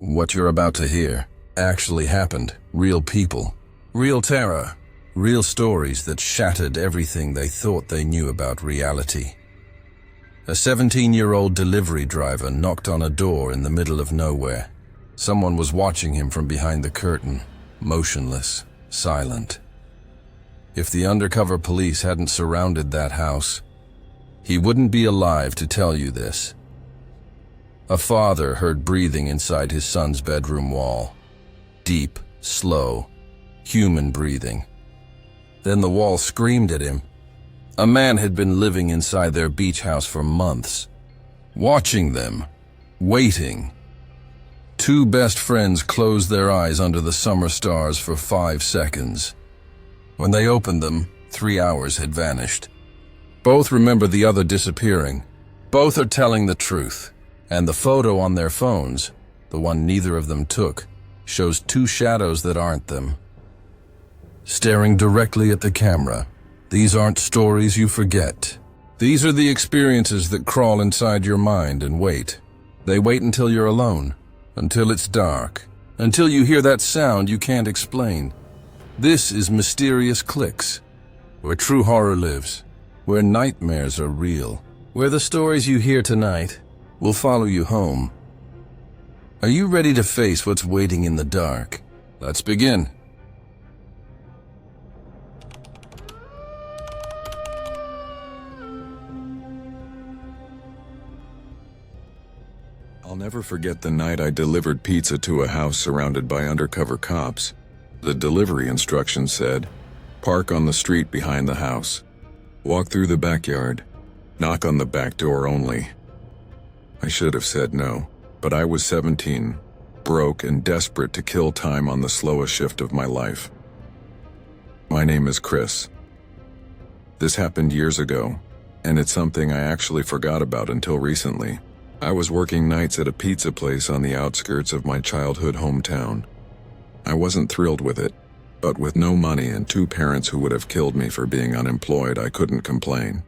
What you're about to hear actually happened. Real people, real terror, real stories that shattered everything they thought they knew about reality. A 17-year-old delivery driver knocked on a door in the middle of nowhere. Someone was watching him from behind the curtain, motionless, silent. If the undercover police hadn't surrounded that house, he wouldn't be alive to tell you this. A father heard breathing inside his son's bedroom wall. Deep, slow, human breathing. Then the wall screamed at him. A man had been living inside their beach house for months, watching them, waiting. Two best friends closed their eyes under the summer stars for 5 seconds. When they opened them, 3 hours had vanished. Both remember the other disappearing. Both are telling the truth. And the photo on their phones, the one neither of them took, shows two shadows that aren't them. Staring directly at the camera. These aren't stories you forget. These are the experiences that crawl inside your mind and wait. They wait until you're alone, until it's dark, until you hear that sound you can't explain. This is Mysterious Clicks, where true horror lives, where nightmares are real, where the stories you hear tonight will follow you home. Are you ready to face what's waiting in the dark? Let's begin. I'll never forget the night I delivered pizza to a house surrounded by undercover cops. The delivery instructions said, "Park on the street behind the house. Walk through the backyard. Knock on the back door only." I should have said no, but I was 17, broke and desperate to kill time on the slowest shift of my life. My name is Chris. This happened years ago, and it's something I actually forgot about until recently. I was working nights at a pizza place on the outskirts of my childhood hometown. I wasn't thrilled with it, but with no money and 2 parents who would have killed me for being unemployed, I couldn't complain.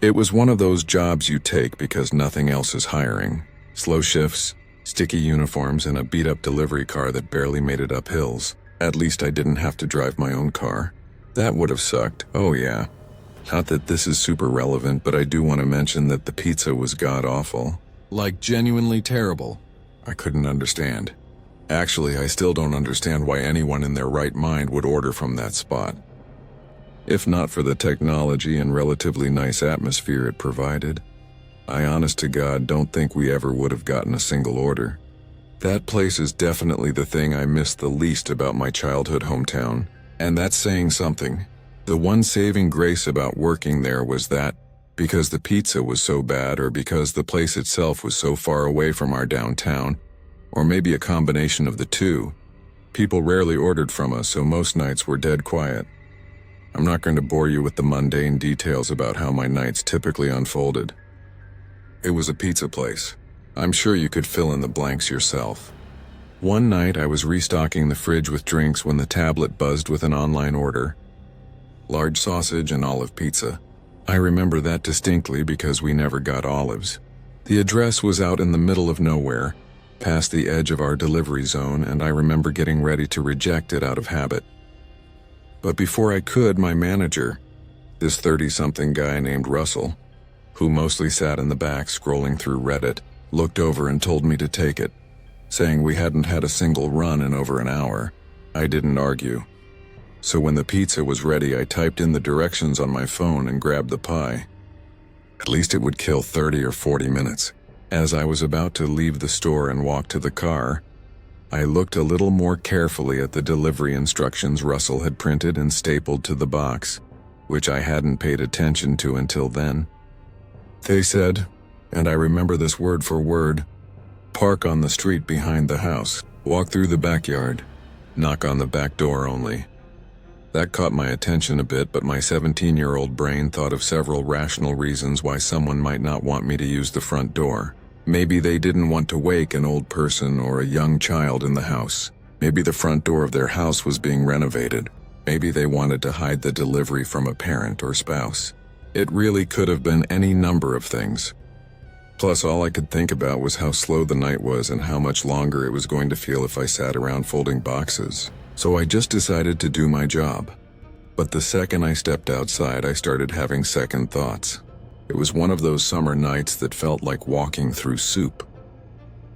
It was one of those jobs you take because nothing else is hiring. Slow shifts, sticky uniforms, and a beat-up delivery car that barely made it up hills. At least I didn't have to drive my own car. That would have sucked. Oh yeah. Not that this is super relevant, but I do want to mention that the pizza was god-awful. Like genuinely terrible. I couldn't understand. Actually, I still don't understand why anyone in their right mind would order from that spot. If not for the technology and relatively nice atmosphere it provided, I honest to God don't think we ever would have gotten a single order. That place is definitely the thing I miss the least about my childhood hometown, and that's saying something. The one saving grace about working there was that, because the pizza was so bad or because the place itself was so far away from our downtown, or maybe a combination of the two, people rarely ordered from us, so most nights were dead quiet. I'm not going to bore you with the mundane details about how my nights typically unfolded. It was a pizza place. I'm sure you could fill in the blanks yourself. One night I was restocking the fridge with drinks when the tablet buzzed with an online order. Large sausage and olive pizza. I remember that distinctly because we never got olives. The address was out in the middle of nowhere, past the edge of our delivery zone, and I remember getting ready to reject it out of habit. But before I could, my manager, this 30-something guy named Russell, who mostly sat in the back scrolling through Reddit, looked over and told me to take it, saying we hadn't had a single run in over an hour. I didn't argue. So when the pizza was ready, I typed in the directions on my phone and grabbed the pie. At least it would kill 30 or 40 minutes. As I was about to leave the store and walk to the car, I looked a little more carefully at the delivery instructions Russell had printed and stapled to the box, which I hadn't paid attention to until then. They said, and I remember this word for word, "Park on the street behind the house. Walk through the backyard. Knock on the back door only." That caught my attention a bit, but my 17-year-old brain thought of several rational reasons why someone might not want me to use the front door. Maybe they didn't want to wake an old person or a young child in the house. Maybe the front door of their house was being renovated. Maybe they wanted to hide the delivery from a parent or spouse. It really could have been any number of things. Plus, all I could think about was how slow the night was and how much longer it was going to feel if I sat around folding boxes. So I just decided to do my job. But the second I stepped outside, I started having second thoughts. It was one of those summer nights that felt like walking through soup.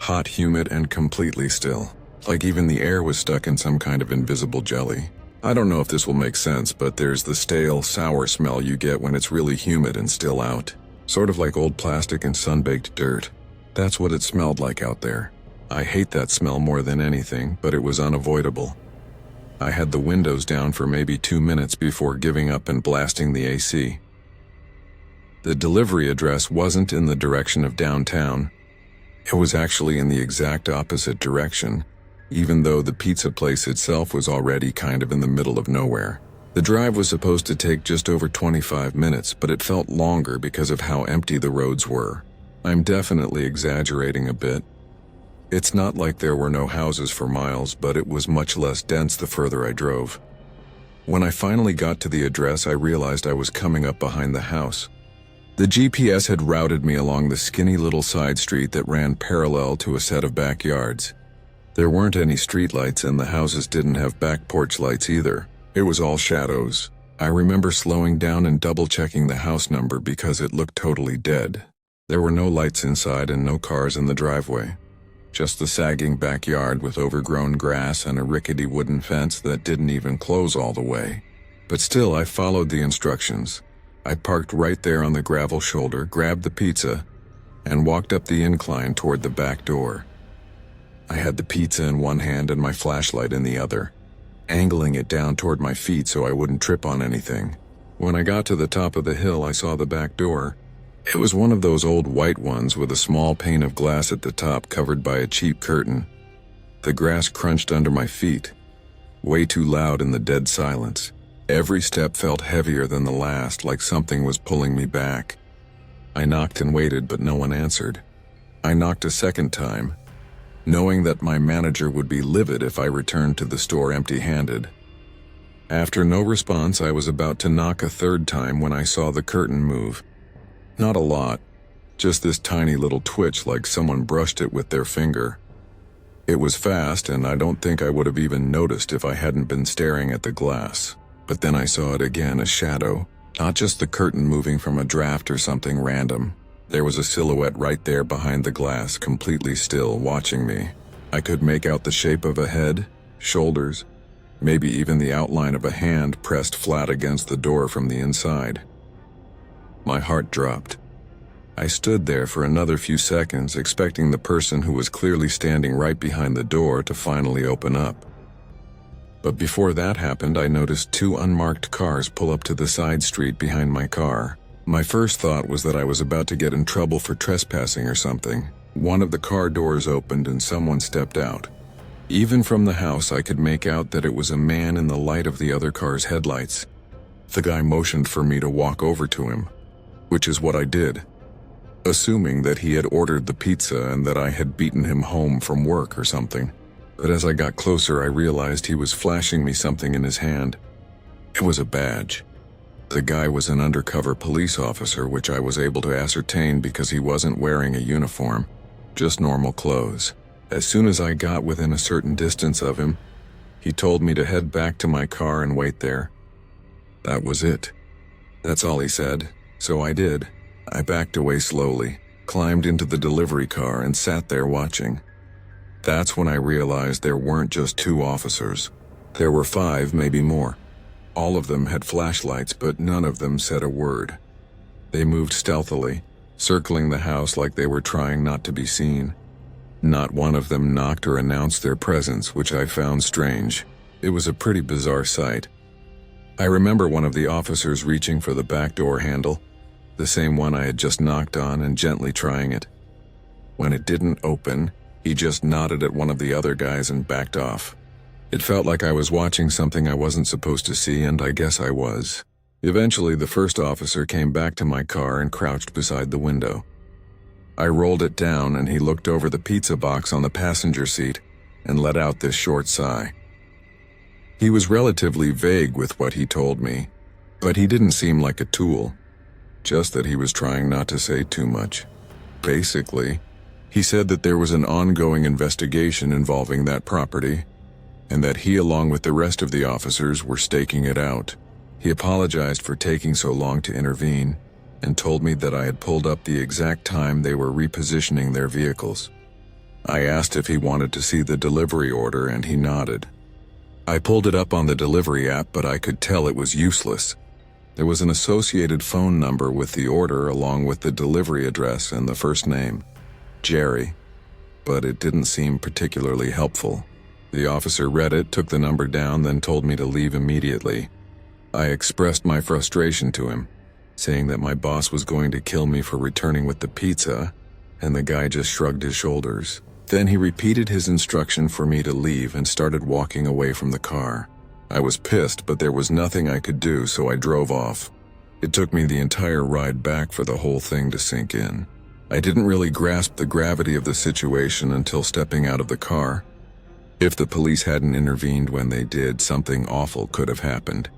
Hot, humid, and completely still. Like even the air was stuck in some kind of invisible jelly. I don't know if this will make sense, but there's the stale, sour smell you get when it's really humid and still out. Sort of like old plastic and sun-baked dirt. That's what it smelled like out there. I hate that smell more than anything, but it was unavoidable. I had the windows down for maybe 2 minutes before giving up and blasting the AC. The delivery address wasn't in the direction of downtown. It was actually in the exact opposite direction, even though the pizza place itself was already kind of in the middle of nowhere. The drive was supposed to take just over 25 minutes, but it felt longer because of how empty the roads were. I'm definitely exaggerating a bit. It's not like there were no houses for miles, but it was much less dense the further I drove. When I finally got to the address, I realized I was coming up behind the house. The GPS had routed me along the skinny little side street that ran parallel to a set of backyards. There weren't any streetlights, and the houses didn't have back porch lights either. It was all shadows. I remember slowing down and double-checking the house number because it looked totally dead. There were no lights inside and no cars in the driveway. Just the sagging backyard with overgrown grass and a rickety wooden fence that didn't even close all the way. But still, I followed the instructions. I parked right there on the gravel shoulder, grabbed the pizza, and walked up the incline toward the back door. I had the pizza in one hand and my flashlight in the other, angling it down toward my feet so I wouldn't trip on anything. When I got to the top of the hill, I saw the back door. It was one of those old white ones with a small pane of glass at the top covered by a cheap curtain. The grass crunched under my feet, way too loud in the dead silence. Every step felt heavier than the last, like something was pulling me back. I knocked and waited, but no one answered. I knocked a second time, knowing that my manager would be livid if I returned to the store empty-handed. After no response, I was about to knock a third time when I saw the curtain move. Not a lot, just this tiny little twitch like someone brushed it with their finger. It was fast, and I don't think I would have even noticed if I hadn't been staring at the glass. But then I saw it again, a shadow, not just the curtain moving from a draft or something random. There was a silhouette right there behind the glass, completely still, watching me. I could make out the shape of a head, shoulders, maybe even the outline of a hand pressed flat against the door from the inside. My heart dropped. I stood there for another few seconds, expecting the person who was clearly standing right behind the door to finally open up. But before that happened, I noticed 2 unmarked cars pull up to the side street behind my car. My first thought was that I was about to get in trouble for trespassing or something. One of the car doors opened and someone stepped out. Even from the house, I could make out that it was a man in the light of the other car's headlights. The guy motioned for me to walk over to him, which is what I did, assuming that he had ordered the pizza and that I had beaten him home from work or something. But as I got closer, I realized he was flashing me something in his hand. It was a badge. The guy was an undercover police officer, which I was able to ascertain because he wasn't wearing a uniform, just normal clothes. As soon as I got within a certain distance of him, he told me to head back to my car and wait there. That was it. That's all he said, so I did. I backed away slowly, climbed into the delivery car, and sat there watching. That's when I realized there weren't just 2 officers. There were 5, maybe more. All of them had flashlights, but none of them said a word. They moved stealthily, circling the house like they were trying not to be seen. Not one of them knocked or announced their presence, which I found strange. It was a pretty bizarre sight. I remember one of the officers reaching for the back door handle, the same one I had just knocked on, and gently trying it. When it didn't open, he just nodded at one of the other guys and backed off. It felt like I was watching something I wasn't supposed to see, and I guess I was. Eventually, the first officer came back to my car and crouched beside the window. I rolled it down, and he looked over the pizza box on the passenger seat and let out this short sigh. He was relatively vague with what he told me, but he didn't seem like a tool, just that he was trying not to say too much. Basically, he said that there was an ongoing investigation involving that property, and that he, along with the rest of the officers, were staking it out. He apologized for taking so long to intervene, and told me that I had pulled up the exact time they were repositioning their vehicles. I asked if he wanted to see the delivery order, and he nodded. I pulled it up on the delivery app, but I could tell it was useless. There was an associated phone number with the order along with the delivery address and the first name, Jerry, but it didn't seem particularly helpful. The officer read it, took the number down, then told me to leave immediately. I expressed my frustration to him, saying that my boss was going to kill me for returning with the pizza, and the guy just shrugged his shoulders. Then he repeated his instruction for me to leave and started walking away from the car. I was pissed, but there was nothing I could do, so I drove off. It took me the entire ride back for the whole thing to sink in. I didn't really grasp the gravity of the situation until stepping out of the car. If the police hadn't intervened when they did, something awful could have happened.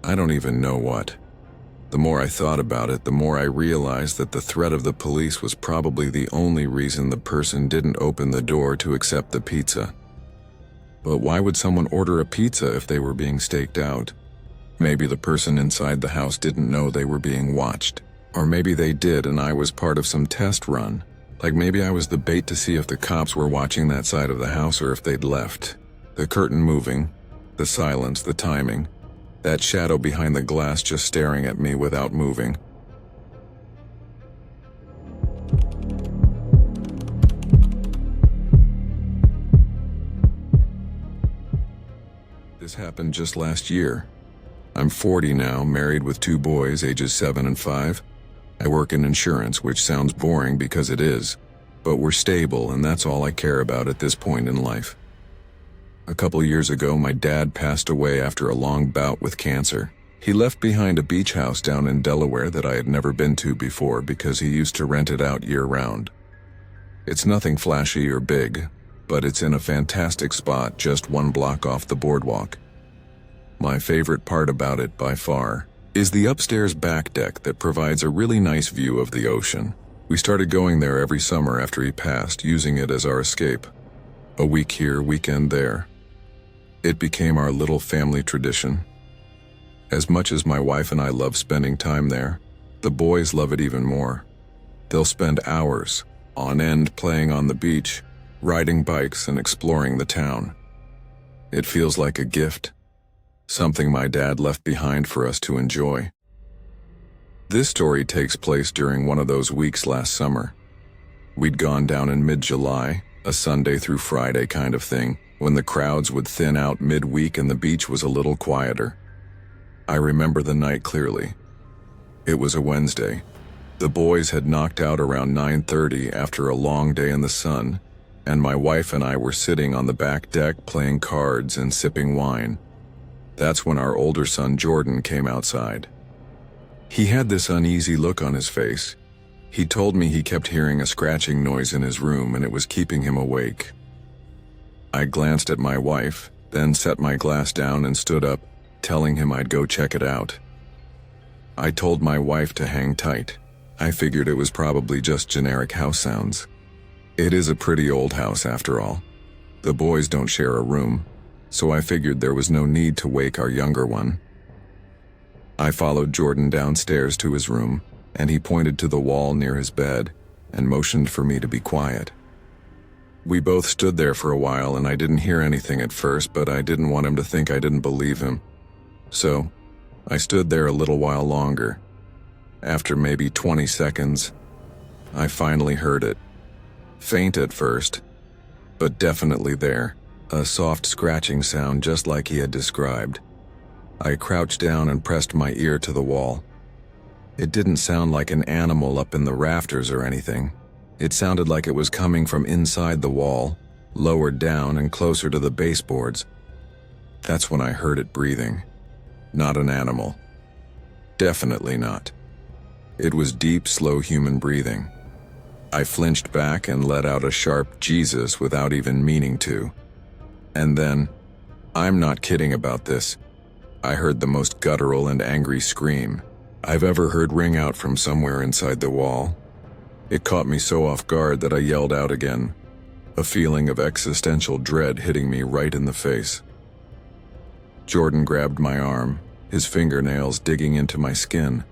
I don't even know what. The more I thought about it, the more I realized that the threat of the police was probably the only reason the person didn't open the door to accept the pizza. But why would someone order a pizza if they were being staked out? Maybe the person inside the house didn't know they were being watched. Or maybe they did and I was part of some test run. Like maybe I was the bait to see if the cops were watching that side of the house or if they'd left. The curtain moving, the silence, the timing. That shadow behind the glass just staring at me without moving. This happened just last year. I'm 40 now, married with 2 boys, ages 7 and 5. I work in insurance, which sounds boring because it is, but we're stable and that's all I care about at this point in life. A couple years ago, my dad passed away after a long bout with cancer. He left behind a beach house down in Delaware that I had never been to before because he used to rent it out year-round. It's nothing flashy or big, but it's in a fantastic spot just 1 block off the boardwalk. My favorite part about it, by far, is the upstairs back deck that provides a really nice view of the ocean. We started going there every summer after he passed, using it as our escape. A week here, weekend there. It became our little family tradition. As much as my wife and I love spending time there, the boys love it even more. They'll spend hours, on end, playing on the beach, riding bikes and exploring the town. It feels like a gift, something my dad left behind for us to enjoy. This story takes place during one of those weeks last summer. We'd gone down in mid-July, a Sunday through Friday kind of thing, when the crowds would thin out mid-week and the beach was a little quieter. I remember the night clearly. It was a Wednesday. The boys had knocked out around 9:30 after a long day in the sun, and my wife and I were sitting on the back deck playing cards and sipping wine. That's when our older son Jordan came outside. He had this uneasy look on his face. He told me he kept hearing a scratching noise in his room and it was keeping him awake. I glanced at my wife, then set my glass down and stood up, telling him I'd go check it out. I told my wife to hang tight. I figured it was probably just generic house sounds. It is a pretty old house after all. The boys don't share a room, so I figured there was no need to wake our younger one. I followed Jordan downstairs to his room, and he pointed to the wall near his bed and motioned for me to be quiet. We both stood there for a while and I didn't hear anything at first, but I didn't want him to think I didn't believe him. So, I stood there a little while longer. After maybe 20 seconds, I finally heard it. Faint at first, but definitely there. A soft scratching sound just like he had described. I crouched down and pressed my ear to the wall. It didn't sound like an animal up in the rafters or anything. It sounded like it was coming from inside the wall, lower down and closer to the baseboards. That's when I heard it breathing. Not an animal. Definitely not. It was deep, slow human breathing. I flinched back and let out a sharp Jesus without even meaning to. And then, I'm not kidding about this, I heard the most guttural and angry scream I've ever heard ring out from somewhere inside the wall. It caught me so off guard that I yelled out again, a feeling of existential dread hitting me right in the face. Jordan grabbed my arm, his fingernails digging into my skin.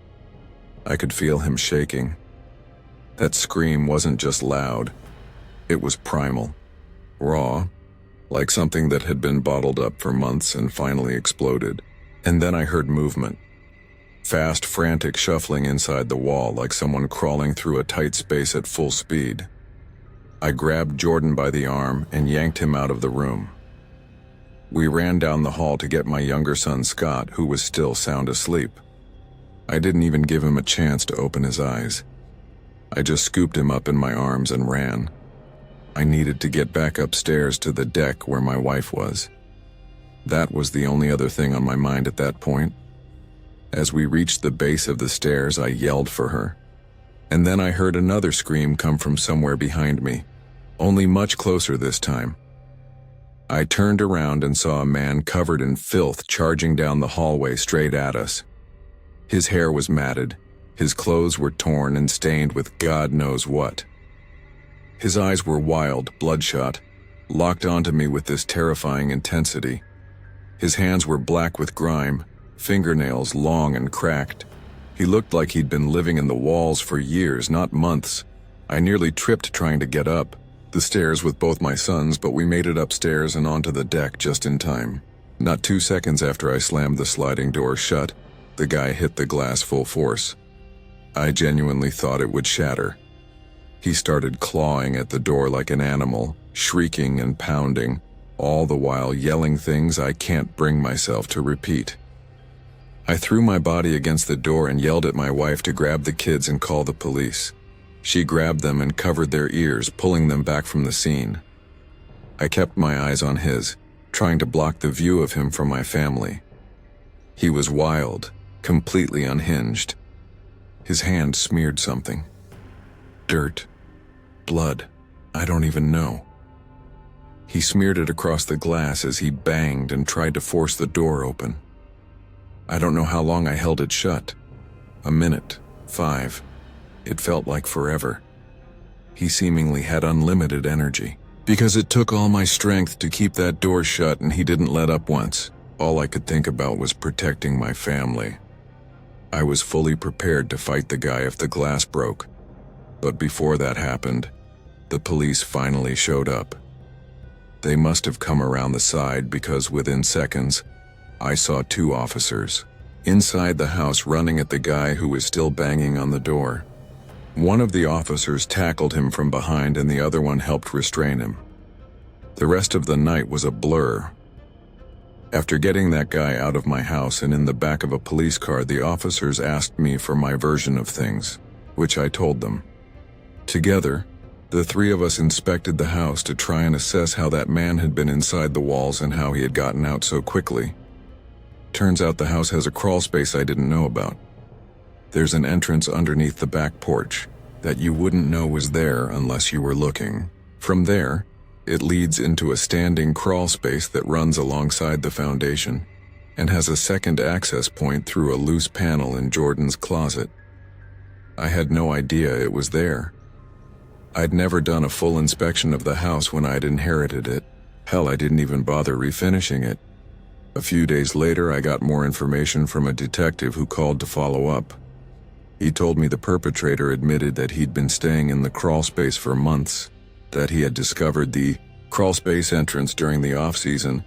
I could feel him shaking. That scream wasn't just loud, it was primal, raw, like something that had been bottled up for months and finally exploded. And then I heard movement. Fast, frantic shuffling inside the wall like someone crawling through a tight space at full speed. I grabbed Jordan by the arm and yanked him out of the room. We ran down the hall to get my younger son Scott, who was still sound asleep. I didn't even give him a chance to open his eyes. I just scooped him up in my arms and ran. I needed to get back upstairs to the deck where my wife was. That was the only other thing on my mind at that point. As we reached the base of the stairs, I yelled for her. And then I heard another scream come from somewhere behind me, only much closer this time. I turned around and saw a man covered in filth charging down the hallway straight at us. His hair was matted, his clothes were torn and stained with God knows what. His eyes were wild, bloodshot, locked onto me with this terrifying intensity. His hands were black with grime, fingernails long and cracked. He looked like he'd been living in the walls for years, not months. I nearly tripped trying to get up the stairs with both my sons, but we made it upstairs and onto the deck just in time. Not 2 seconds after I slammed the sliding door shut, the guy hit the glass full force. I genuinely thought it would shatter. He started clawing at the door like an animal, shrieking and pounding, all the while yelling things I can't bring myself to repeat. I threw my body against the door and yelled at my wife to grab the kids and call the police. She grabbed them and covered their ears, pulling them back from the scene. I kept my eyes on his, trying to block the view of him from my family. He was wild, completely unhinged. His hand smeared something. Dirt. Blood. I don't even know. He smeared it across the glass as he banged and tried to force the door open. I don't know how long I held it shut. A minute, 5. It felt like forever. He seemingly had unlimited energy, because it took all my strength to keep that door shut, and he didn't let up once. All I could think about was protecting my family. I was fully prepared to fight the guy if the glass broke. But before that happened, the police finally showed up. They must have come around the side because within seconds, I saw 2 officers inside the house running at the guy who was still banging on the door. One of the officers tackled him from behind and the other one helped restrain him. The rest of the night was a blur. After getting that guy out of my house and in the back of a police car, the officers asked me for my version of things, which I told them. Together, the 3 of us inspected the house to try and assess how that man had been inside the walls and how he had gotten out so quickly. Turns out the house has a crawl space I didn't know about. There's an entrance underneath the back porch that you wouldn't know was there unless you were looking. From there, it leads into a standing crawl space that runs alongside the foundation and has a second access point through a loose panel in Jordan's closet. I had no idea it was there. I'd never done a full inspection of the house when I'd inherited it. Hell, I didn't even bother refinishing it. A few days later, I got more information from a detective who called to follow up. He told me the perpetrator admitted that he'd been staying in the crawl space for months, that he had discovered the crawl space entrance during the off-season,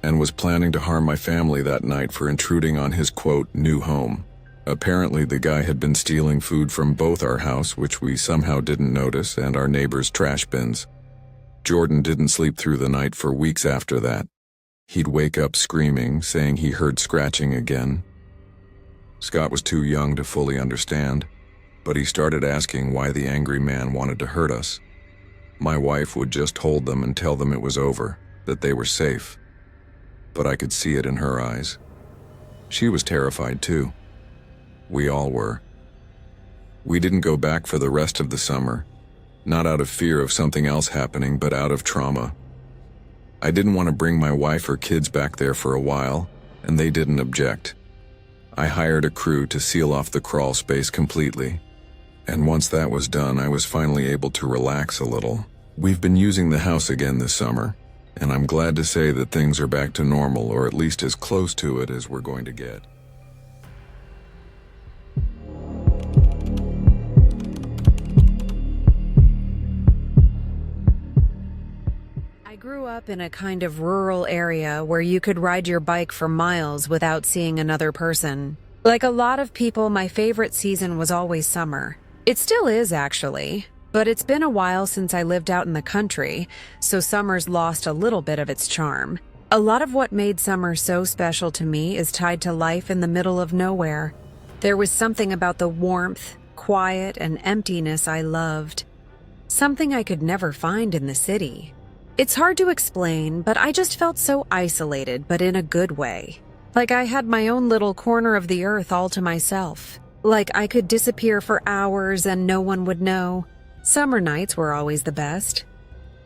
and was planning to harm my family that night for intruding on his, quote, new home. Apparently, the guy had been stealing food from both our house, which we somehow didn't notice, and our neighbors' trash bins. Jordan didn't sleep through the night for weeks after that. He'd wake up screaming, saying he heard scratching again. Scott was too young to fully understand, but he started asking why the angry man wanted to hurt us. My wife would just hold them and tell them it was over, that they were safe. But I could see it in her eyes. She was terrified too. We all were. We didn't go back for the rest of the summer, not out of fear of something else happening, but out of trauma. I didn't want to bring my wife or kids back there for a while, and they didn't object. I hired a crew to seal off the crawl space completely, And once that was done, I was finally able to relax a little. We've been using the house again this summer, and I'm glad to say that things are back to normal, or at least as close to it as we're going to get. I grew up in a kind of rural area where you could ride your bike for miles without seeing another person. Like a lot of people, my favorite season was always summer. It still is, actually, but it's been a while since I lived out in the country, so summer's lost a little bit of its charm. A lot of what made summer so special to me is tied to life in the middle of nowhere. There was something about the warmth, quiet, and emptiness I loved. Something I could never find in the city. It's hard to explain, but I just felt so isolated, but in a good way. Like I had my own little corner of the earth all to myself. Like I could disappear for hours and no one would know. Summer nights were always the best.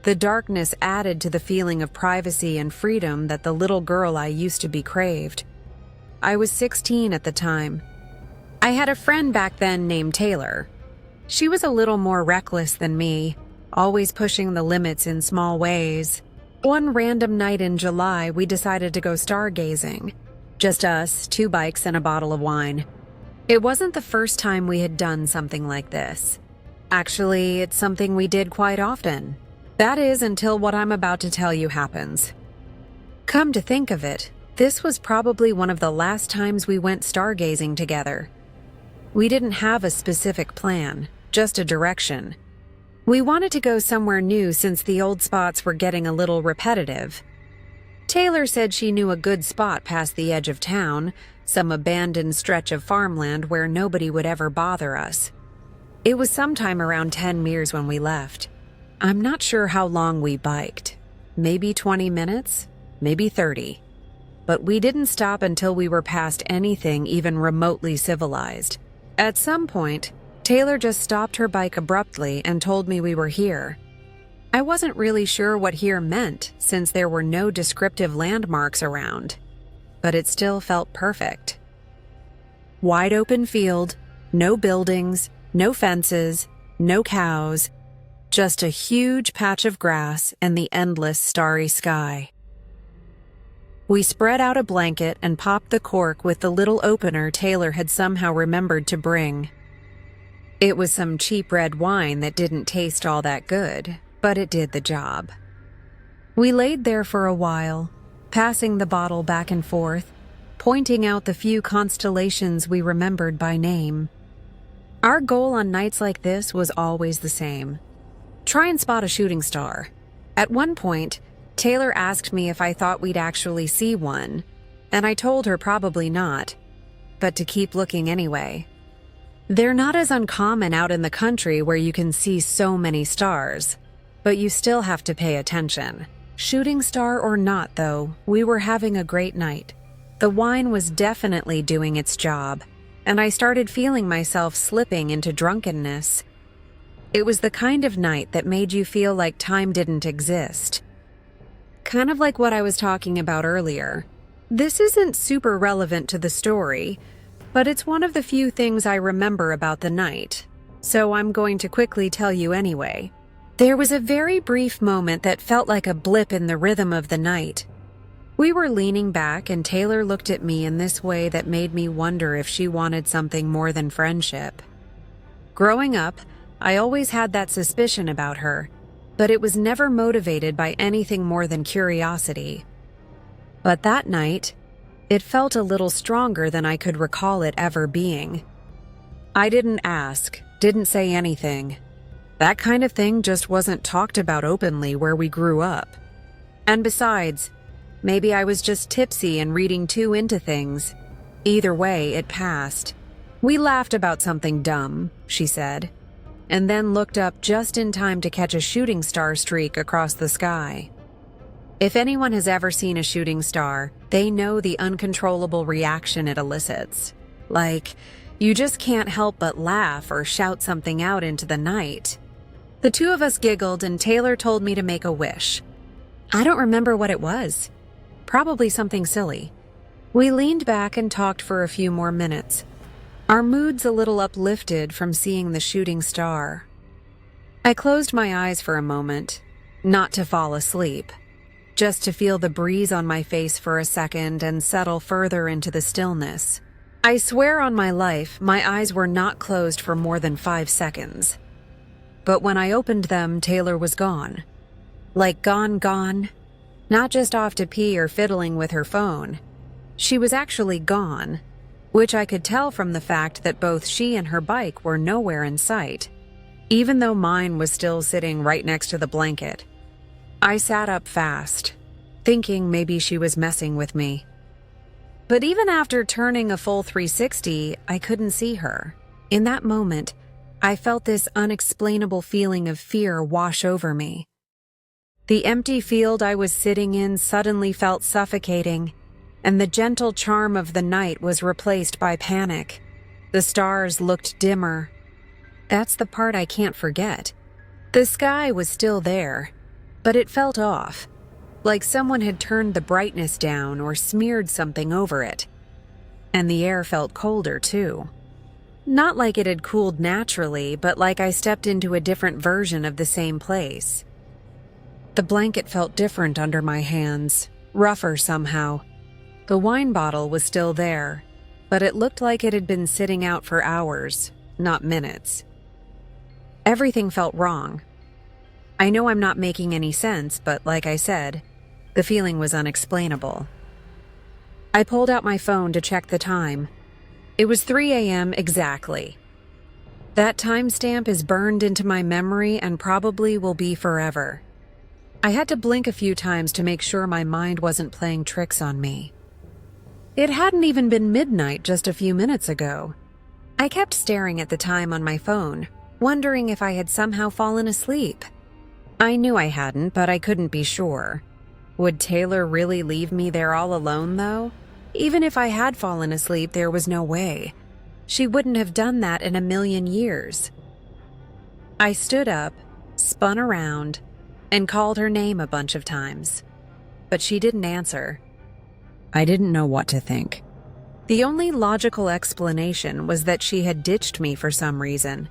The darkness added to the feeling of privacy and freedom that the little girl I used to be craved. I was 16 at the time. I had a friend back then named Taylor. She was a little more reckless than me, always pushing the limits in small ways. One random night in July, we decided to go stargazing. Just us, 2 bikes, and a bottle of wine. It wasn't the first time we had done something like this. Actually, it's something we did quite often. That is, until what I'm about to tell you happens. Come to think of it, this was probably one of the last times we went stargazing together. We didn't have a specific plan, just a direction. We wanted to go somewhere new since the old spots were getting a little repetitive. Taylor said she knew a good spot past the edge of town, some abandoned stretch of farmland where nobody would ever bother us. It was sometime around 10 years when we left. I'm not sure how long we biked. Maybe 20 minutes, maybe 30. But we didn't stop until we were past anything even remotely civilized. At some point, Taylor just stopped her bike abruptly and told me we were here. I wasn't really sure what here meant since there were no descriptive landmarks around, but it still felt perfect. Wide open field, no buildings, no fences, no cows, just a huge patch of grass and the endless starry sky. We spread out a blanket and popped the cork with the little opener Taylor had somehow remembered to bring. It was some cheap red wine that didn't taste all that good, but it did the job. We laid there for a while, passing the bottle back and forth, pointing out the few constellations we remembered by name. Our goal on nights like this was always the same. Try and spot a shooting star. At one point, Taylor asked me if I thought we'd actually see one, and I told her probably not, but to keep looking anyway. They're not as uncommon out in the country where you can see so many stars, but you still have to pay attention. Shooting star or not, though, we were having a great night. The wine was definitely doing its job, and I started feeling myself slipping into drunkenness. It was the kind of night that made you feel like time didn't exist. Kind of like what I was talking about earlier. This isn't super relevant to the story, but it's one of the few things I remember about the night, so I'm going to quickly tell you anyway. There was a very brief moment that felt like a blip in the rhythm of the night. We were leaning back and Taylor looked at me in this way that made me wonder if she wanted something more than friendship. Growing up, I always had that suspicion about her, but it was never motivated by anything more than curiosity. But that night, it felt a little stronger than I could recall it ever being. I didn't ask, didn't say anything. That kind of thing just wasn't talked about openly where we grew up. And besides, maybe I was just tipsy and reading too into things. Either way, it passed. We laughed about something dumb, she said, and then looked up just in time to catch a shooting star streak across the sky. If anyone has ever seen a shooting star, they know the uncontrollable reaction it elicits. Like, you just can't help but laugh or shout something out into the night. The two of us giggled and Taylor told me to make a wish. I don't remember what it was. Probably something silly. We leaned back and talked for a few more minutes. our moods a little uplifted from seeing the shooting star. I closed my eyes for a moment, not to fall asleep, just to feel the breeze on my face for a second and settle further into the stillness. I swear on my life, my eyes were not closed for more than 5 seconds. But when I opened them, Taylor was gone. Like gone. Not just off to pee or fiddling with her phone. She was actually gone, which I could tell from the fact that both she and her bike were nowhere in sight, even though mine was still sitting right next to the blanket. I sat up fast, thinking maybe she was messing with me. But even after turning a full 360, I couldn't see her. In that moment, I felt this unexplainable feeling of fear wash over me. The empty field I was sitting in suddenly felt suffocating, and the gentle charm of the night was replaced by panic. The stars looked dimmer. That's the part I can't forget. The sky was still there, but it felt off, like someone had turned the brightness down or smeared something over it. And the air felt colder, too. Not like it had cooled naturally, but like I stepped into a different version of the same place. The blanket felt different under my hands, rougher somehow. The wine bottle was still there, but it looked like it had been sitting out for hours, not minutes. Everything felt wrong. I know I'm not making any sense, but like I said, the feeling was unexplainable. I pulled out my phone to check the time. It was 3 a.m. exactly. That timestamp is burned into my memory and probably will be forever. I had to blink a few times to make sure my mind wasn't playing tricks on me. It hadn't even been midnight just a few minutes ago. I kept staring at the time on my phone, wondering if I had somehow fallen asleep. I knew I hadn't, but I couldn't be sure. Would Taylor really leave me there all alone, though? Even if I had fallen asleep, there was no way. She wouldn't have done that in a million years. I stood up, spun around, and called her name a bunch of times. But she didn't answer. I didn't know what to think. The only logical explanation was that she had ditched me for some reason.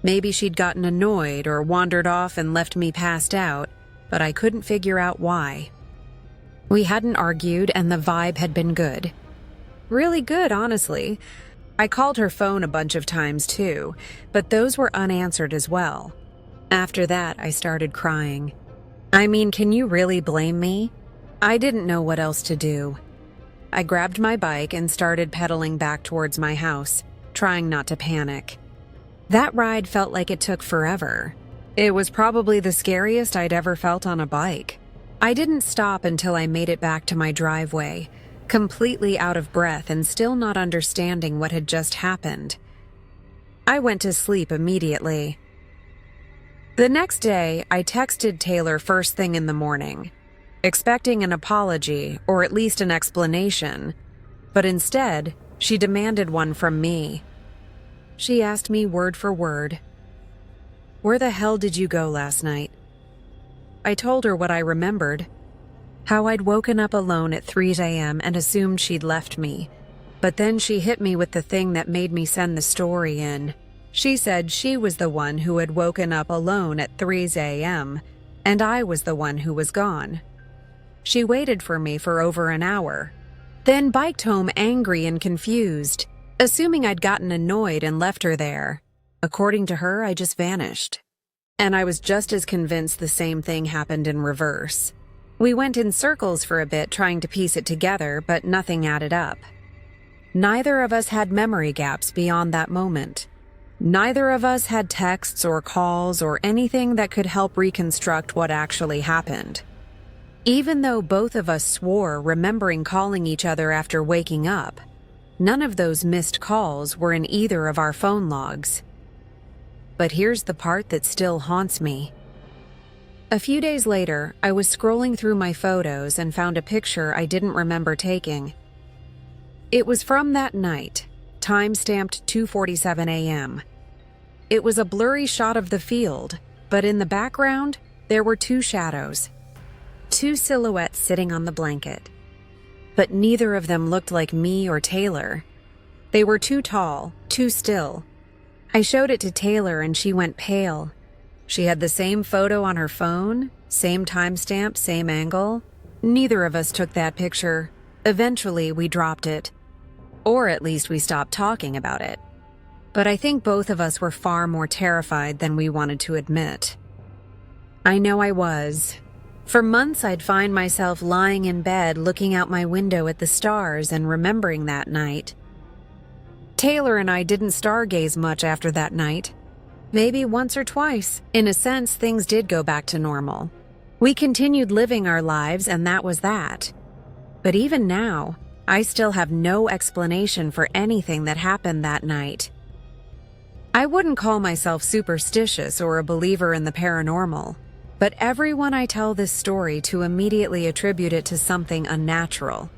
Maybe she'd gotten annoyed or wandered off and left me passed out, but I couldn't figure out why. We hadn't argued and the vibe had been good. Really good, honestly. I called her phone a bunch of times too, but those were unanswered as well. After that, I started crying. I mean, can you really blame me? I didn't know what else to do. I grabbed my bike and started pedaling back towards my house, trying not to panic. That ride felt like it took forever. It was probably the scariest I'd ever felt on a bike. I didn't stop until I made it back to my driveway, completely out of breath and still not understanding what had just happened. I went to sleep immediately. The next day, I texted Taylor first thing in the morning, expecting an apology or at least an explanation, but instead, she demanded one from me. She asked me word for word, "Where the hell did you go last night?" I told her what I remembered, how I'd woken up alone at 3 a.m. and assumed she'd left me. But then she hit me with the thing that made me send the story in. She said she was the one who had woken up alone at 3 a.m., and I was the one who was gone. She waited for me for over an hour, then biked home angry and confused, assuming I'd gotten annoyed and left her there. According to her, I just vanished. And I was just as convinced the same thing happened in reverse. We went in circles for a bit trying to piece it together, but nothing added up. Neither of us had memory gaps beyond that moment. Neither of us had texts or calls or anything that could help reconstruct what actually happened. Even though both of us swore remembering calling each other after waking up, none of those missed calls were in either of our phone logs. But here's the part that still haunts me. A few days later, I was scrolling through my photos and found a picture I didn't remember taking. It was from that night, time-stamped 2:47 a.m. It was a blurry shot of the field, but in the background, there were two shadows. Two silhouettes sitting on the blanket. But neither of them looked like me or Taylor. They were too tall, too still. I showed it to Taylor and she went pale. She had the same photo on her phone, same timestamp, same angle. Neither of us took that picture. Eventually, we dropped it. Or at least we stopped talking about it. But I think both of us were far more terrified than we wanted to admit. I know I was. For months, I'd find myself lying in bed looking out my window at the stars and remembering that night. Taylor and I didn't stargaze much after that night. Maybe once or twice. In a sense, things did go back to normal. We continued living our lives, and that was that. But even now, I still have no explanation for anything that happened that night. I wouldn't call myself superstitious or a believer in the paranormal, but everyone I tell this story to immediately attribute it to something unnatural.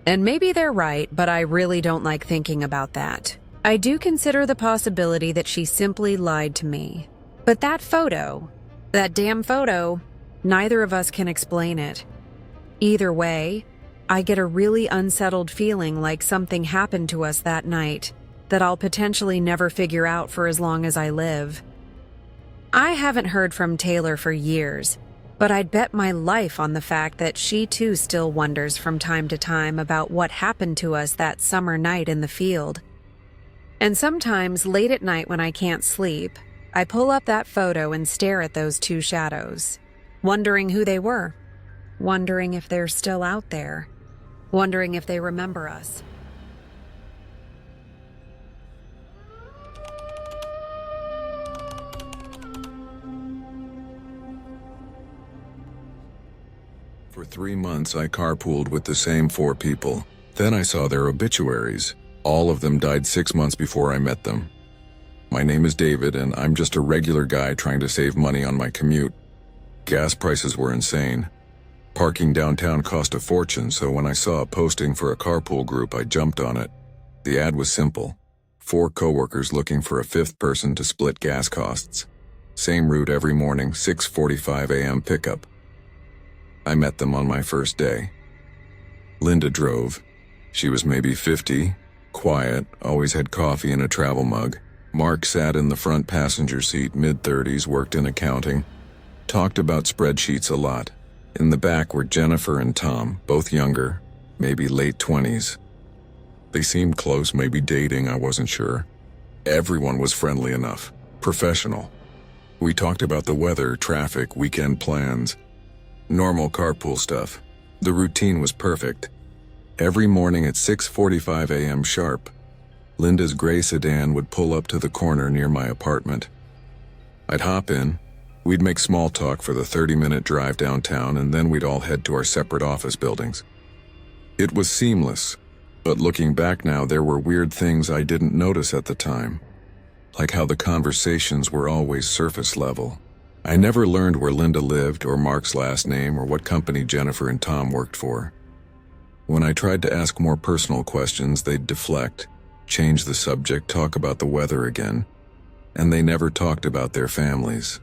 And maybe they're right, but I really don't like thinking about that. I do consider the possibility that she simply lied to me. But that photo, that damn photo, neither of us can explain it. Either way, I get a really unsettled feeling like something happened to us that night that I'll potentially never figure out for as long as I live. I haven't heard from Taylor for years, but I'd bet my life on the fact that she too still wonders from time to time about what happened to us that summer night in the field. And sometimes late at night when I can't sleep, I pull up that photo and stare at those two shadows, wondering who they were, wondering if they're still out there, wondering if they remember us. For 3 months, I carpooled with the same 4 people. Then I saw their obituaries. All of them died 6 months before I met them. My name is David, and I'm just a regular guy trying to save money on my commute. Gas prices were insane. Parking downtown cost a fortune, so when I saw a posting for a carpool group, I jumped on it. The ad was simple. 4 coworkers looking for a 5th person to split gas costs. Same route every morning, 6:45 a.m. pickup. I met them on my first day. Linda drove. She was maybe 50, quiet, always had coffee in a travel mug. Mark sat in the front passenger seat, mid-30s, worked in accounting. Talked about spreadsheets a lot. In the back were Jennifer and Tom, both younger, maybe late 20s. They seemed close, maybe dating, I wasn't sure. Everyone was friendly enough, professional. We talked about the weather, traffic, weekend plans. Normal carpool stuff. The routine was perfect. Every morning at 6:45 a.m. sharp, Linda's gray sedan would pull up to the corner near my apartment. I'd hop in. We'd make small talk for the 30-minute drive downtown, and then we'd all head to our separate office buildings. It was seamless, but looking back now, there were weird things I didn't notice at the time, like how the conversations were always surface level. I never learned where Linda lived or Mark's last name or what company Jennifer and Tom worked for. When I tried to ask more personal questions, they'd deflect, change the subject, talk about the weather again, and they never talked about their families.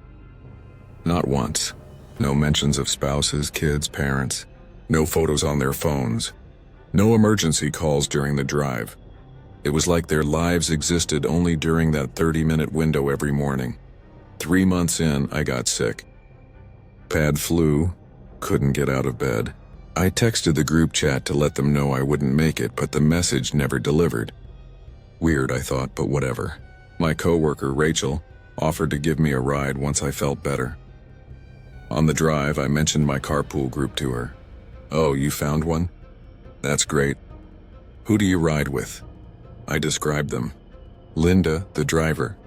Not once. No mentions of spouses, kids, parents. No photos on their phones. No emergency calls during the drive. It was like their lives existed only during that 30-minute window every morning. 3 months in, I got sick. Bad flu, couldn't get out of bed. I texted the group chat to let them know I wouldn't make it, but the message never delivered. Weird, I thought, but whatever. My coworker, Rachel, offered to give me a ride once I felt better. On the drive, I mentioned my carpool group to her. "Oh, you found one? That's great. Who do you ride with?" I described them. Linda, the driver.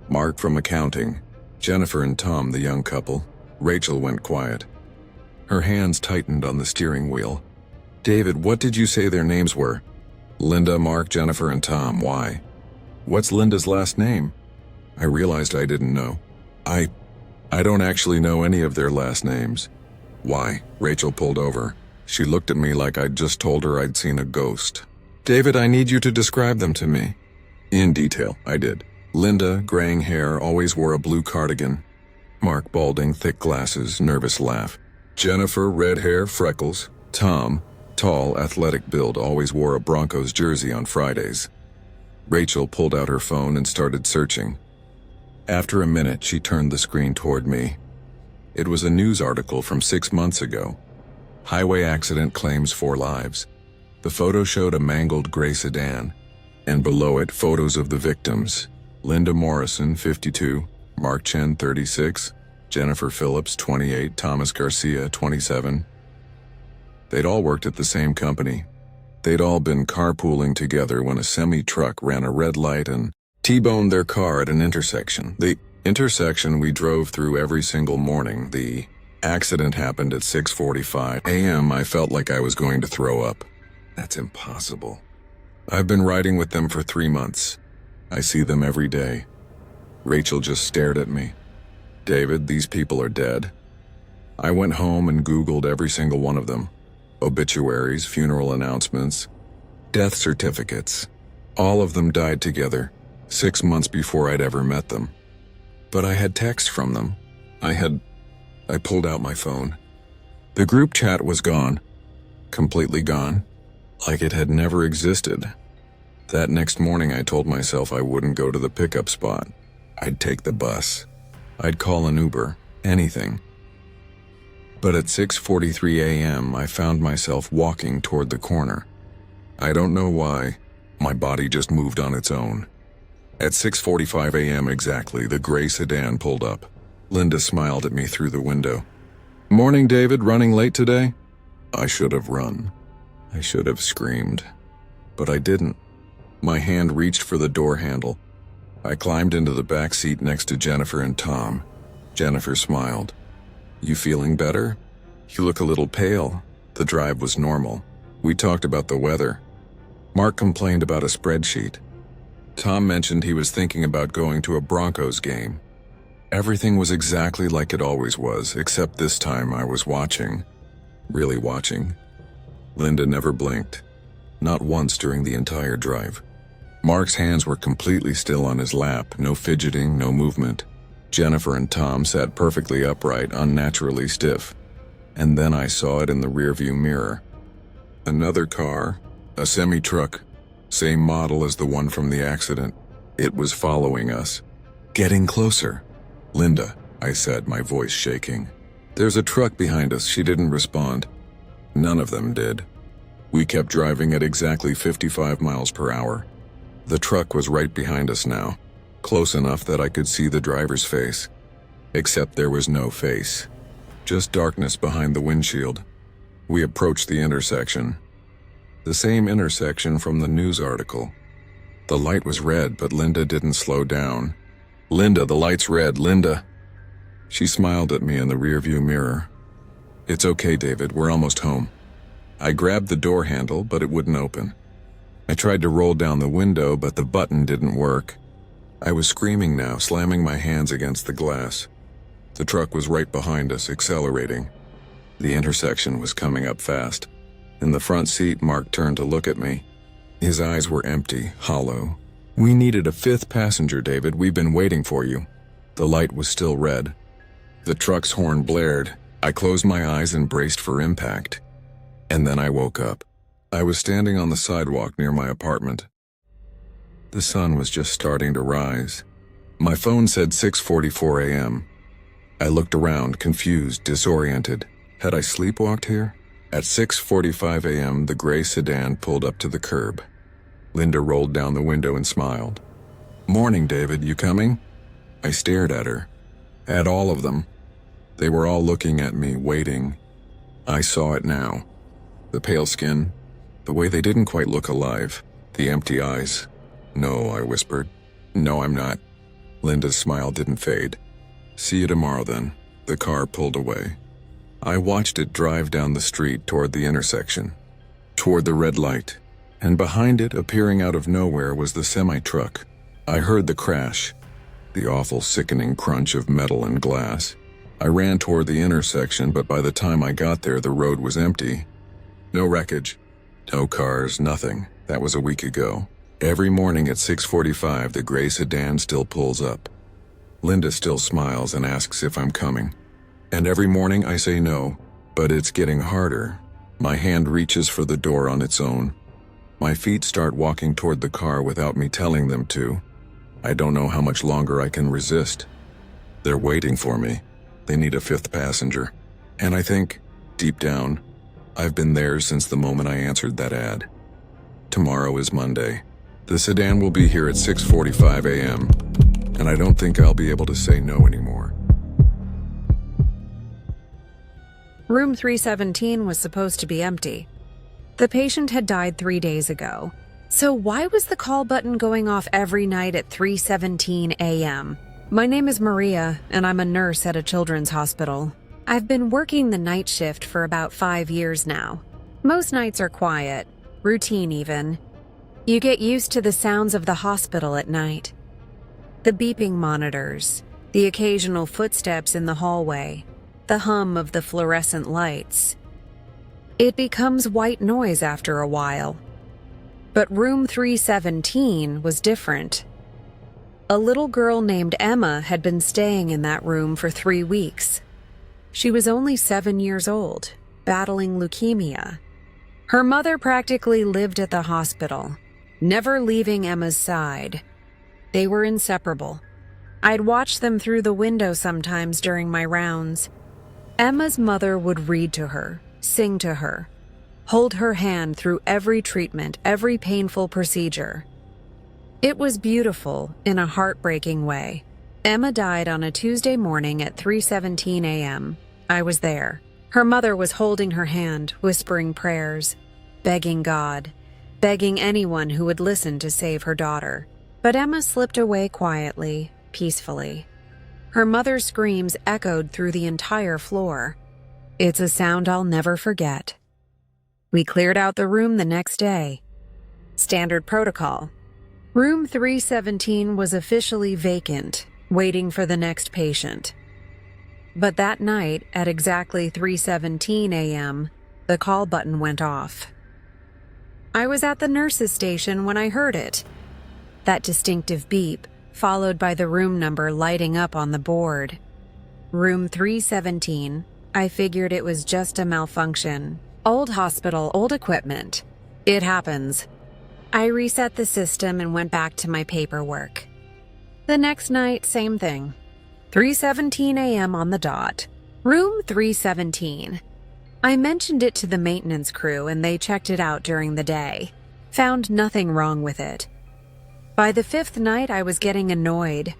Mark from accounting. Jennifer and Tom, the young couple. Rachel went quiet. Her hands tightened on the steering wheel. "David, what did you say their names were?" "Linda, Mark, Jennifer, and Tom. Why?" "What's Linda's last name?" I realized I didn't know. I don't actually know any of their last names." "Why?" Rachel pulled over. She looked at me like I'd just told her I'd seen a ghost. "David, I need you to describe them to me." In detail, I did. Linda, graying hair, always wore a blue cardigan. Mark, balding, thick glasses, nervous laugh. Jennifer, red hair, freckles. Tom, tall, athletic build, always wore a Broncos jersey on Fridays. Rachel pulled out her phone and started searching. After a minute, she turned the screen toward me. It was a news article from 6 months ago. Highway accident claims 4 lives. The photo showed a mangled gray sedan, and below it, photos of the victims. Linda Morrison, 52, Mark Chen, 36, Jennifer Phillips, 28, Thomas Garcia, 27. They'd all worked at the same company. They'd all been carpooling together when a semi-truck ran a red light and T-boned their car at an intersection. The intersection we drove through every single morning. The accident happened at 6:45 a.m. I felt like I was going to throw up. That's impossible. I've been riding with them for 3 months. I see them every day. Rachel just stared at me. David, these people are dead. I went home and Googled every single one of them. Obituaries, funeral announcements, death certificates. All of them died together, 6 months before I'd ever met them. But I had texts from them. I pulled out my phone. The group chat was gone. Completely gone. Like it had never existed. That next morning I told myself I wouldn't go to the pickup spot. I'd take the bus. I'd call an Uber. Anything. But at 6:43 a.m. I found myself walking toward the corner. I don't know why. My body just moved on its own. At 6:45 a.m. exactly, the gray sedan pulled up. Linda smiled at me through the window. "Morning, David. Running late today?" I should have run. I should have screamed. But I didn't. My hand reached for the door handle. I climbed into the back seat next to Jennifer and Tom. Jennifer smiled. "You feeling better? You look a little pale." The drive was normal. We talked about the weather. Mark complained about a spreadsheet. Tom mentioned he was thinking about going to a Broncos game. Everything was exactly like it always was, except this time I was watching. Really watching. Linda never blinked. Not once during the entire drive. Mark's hands were completely still on his lap, no fidgeting, no movement. Jennifer and Tom sat perfectly upright, unnaturally stiff. And then I saw it in the rearview mirror. Another car, a semi-truck, same model as the one from the accident. It was following us. Getting closer. "Linda," I said, my voice shaking. "There's a truck behind us." She didn't respond. None of them did. We kept driving at exactly 55 miles per hour. The truck was right behind us now, close enough that I could see the driver's face. Except there was no face. Just darkness behind the windshield. We approached the intersection. The same intersection from the news article. The light was red, but Linda didn't slow down. "Linda, the light's red, Linda." She smiled at me in the rearview mirror. "It's okay, David, we're almost home." I grabbed the door handle, but it wouldn't open. I tried to roll down the window, but the button didn't work. I was screaming now, slamming my hands against the glass. The truck was right behind us, accelerating. The intersection was coming up fast. In the front seat, Mark turned to look at me. His eyes were empty, hollow. "We needed a 5th passenger, David. We've been waiting for you." The light was still red. The truck's horn blared. I closed my eyes and braced for impact. And then I woke up. I was standing on the sidewalk near my apartment. The sun was just starting to rise. My phone said 6:44 a.m. I looked around, confused, disoriented. Had I sleepwalked here? At 6:45 a.m., the gray sedan pulled up to the curb. Linda rolled down the window and smiled. "Morning, David. You coming?" I stared at her. At all of them. They were all looking at me, waiting. I saw it now. The pale skin. The way they didn't quite look alive. The empty eyes. "No," I whispered. "No, I'm not." Linda's smile didn't fade. "See you tomorrow, then." The car pulled away. I watched it drive down the street toward the intersection. Toward the red light. And behind it, appearing out of nowhere, was the semi-truck. I heard the crash. The awful, sickening crunch of metal and glass. I ran toward the intersection, but by the time I got there, the road was empty. No wreckage. No cars, nothing. That was a week ago. Every morning at 6:45, the gray sedan still pulls up. Linda still smiles and asks if I'm coming. And every morning I say no, but it's getting harder. My hand reaches for the door on its own. My feet start walking toward the car without me telling them to. I don't know how much longer I can resist. They're waiting for me. They need a fifth passenger. And I think, deep down, I've been there since the moment I answered that ad. Tomorrow is Monday. The sedan will be here at 6:45 a.m., and I don't think I'll be able to say no anymore. Room 317 was supposed to be empty. The patient had died 3 days ago. So why was the call button going off every night at 3:17 a.m.? My name is Maria, and I'm a nurse at a children's hospital. I've been working the night shift for about 5 years now. Most nights are quiet, routine even. You get used to the sounds of the hospital at night. The beeping monitors, the occasional footsteps in the hallway, the hum of the fluorescent lights. It becomes white noise after a while. But room 317 was different. A little girl named Emma had been staying in that room for 3 weeks. She was only 7 years old, battling leukemia. Her mother practically lived at the hospital, never leaving Emma's side. They were inseparable. I'd watch them through the window sometimes during my rounds. Emma's mother would read to her, sing to her, hold her hand through every treatment, every painful procedure. It was beautiful in a heartbreaking way. Emma died on a Tuesday morning at 3:17 a.m. I was there. Her mother was holding her hand, whispering prayers, begging God, begging anyone who would listen to save her daughter. But Emma slipped away quietly, peacefully. Her mother's screams echoed through the entire floor. It's a sound I'll never forget. We cleared out the room the next day. Standard protocol. Room 317 was officially vacant, waiting for the next patient. But that night, at exactly 3:17 a.m., the call button went off. I was at the nurse's station when I heard it. That distinctive beep, followed by the room number lighting up on the board. Room 317. I figured it was just a malfunction. Old hospital, old equipment. It happens. I reset the system and went back to my paperwork. The next night, same thing. 3:17 a.m. on the dot. Room 317. I mentioned it to the maintenance crew and they checked it out during the day. Found nothing wrong with it. By the 5th night, I was getting annoyed.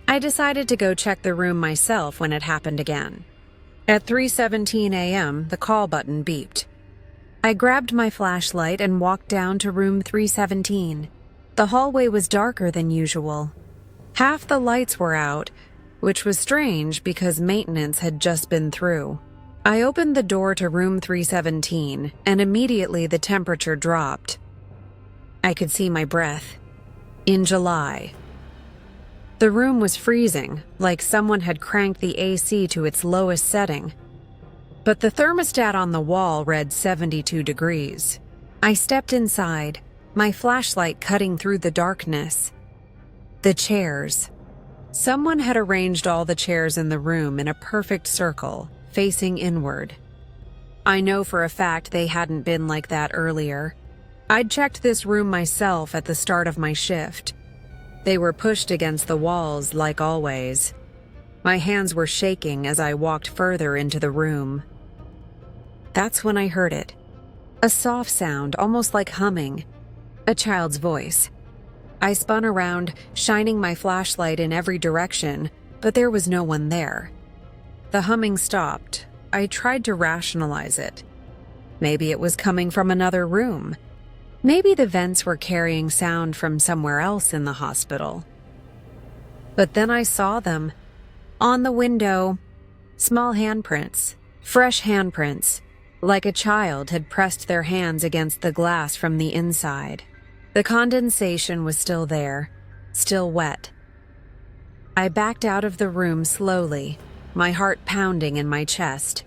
I decided to go check the room myself when it happened again. At 3:17 a.m., the call button beeped. I grabbed my flashlight and walked down to room 317. The hallway was darker than usual. Half the lights were out, which was strange because maintenance had just been through. I opened the door to room 317, and immediately the temperature dropped. I could see my breath. In July. The room was freezing, like someone had cranked the AC to its lowest setting. But the thermostat on the wall read 72 degrees. I stepped inside, my flashlight cutting through the darkness. The chairs. Someone had arranged all the chairs in the room in a perfect circle, facing inward. I know for a fact they hadn't been like that earlier. I'd checked this room myself at the start of my shift. They were pushed against the walls like always. My hands were shaking as I walked further into the room. That's when I heard it. A soft sound, almost like humming. A child's voice. I spun around, shining my flashlight in every direction, but there was no one there. The humming stopped. I tried to rationalize it. Maybe it was coming from another room. Maybe the vents were carrying sound from somewhere else in the hospital. But then I saw them. On the window, small handprints, fresh handprints, like a child had pressed their hands against the glass from the inside. The condensation was still there, still wet. I backed out of the room slowly, my heart pounding in my chest.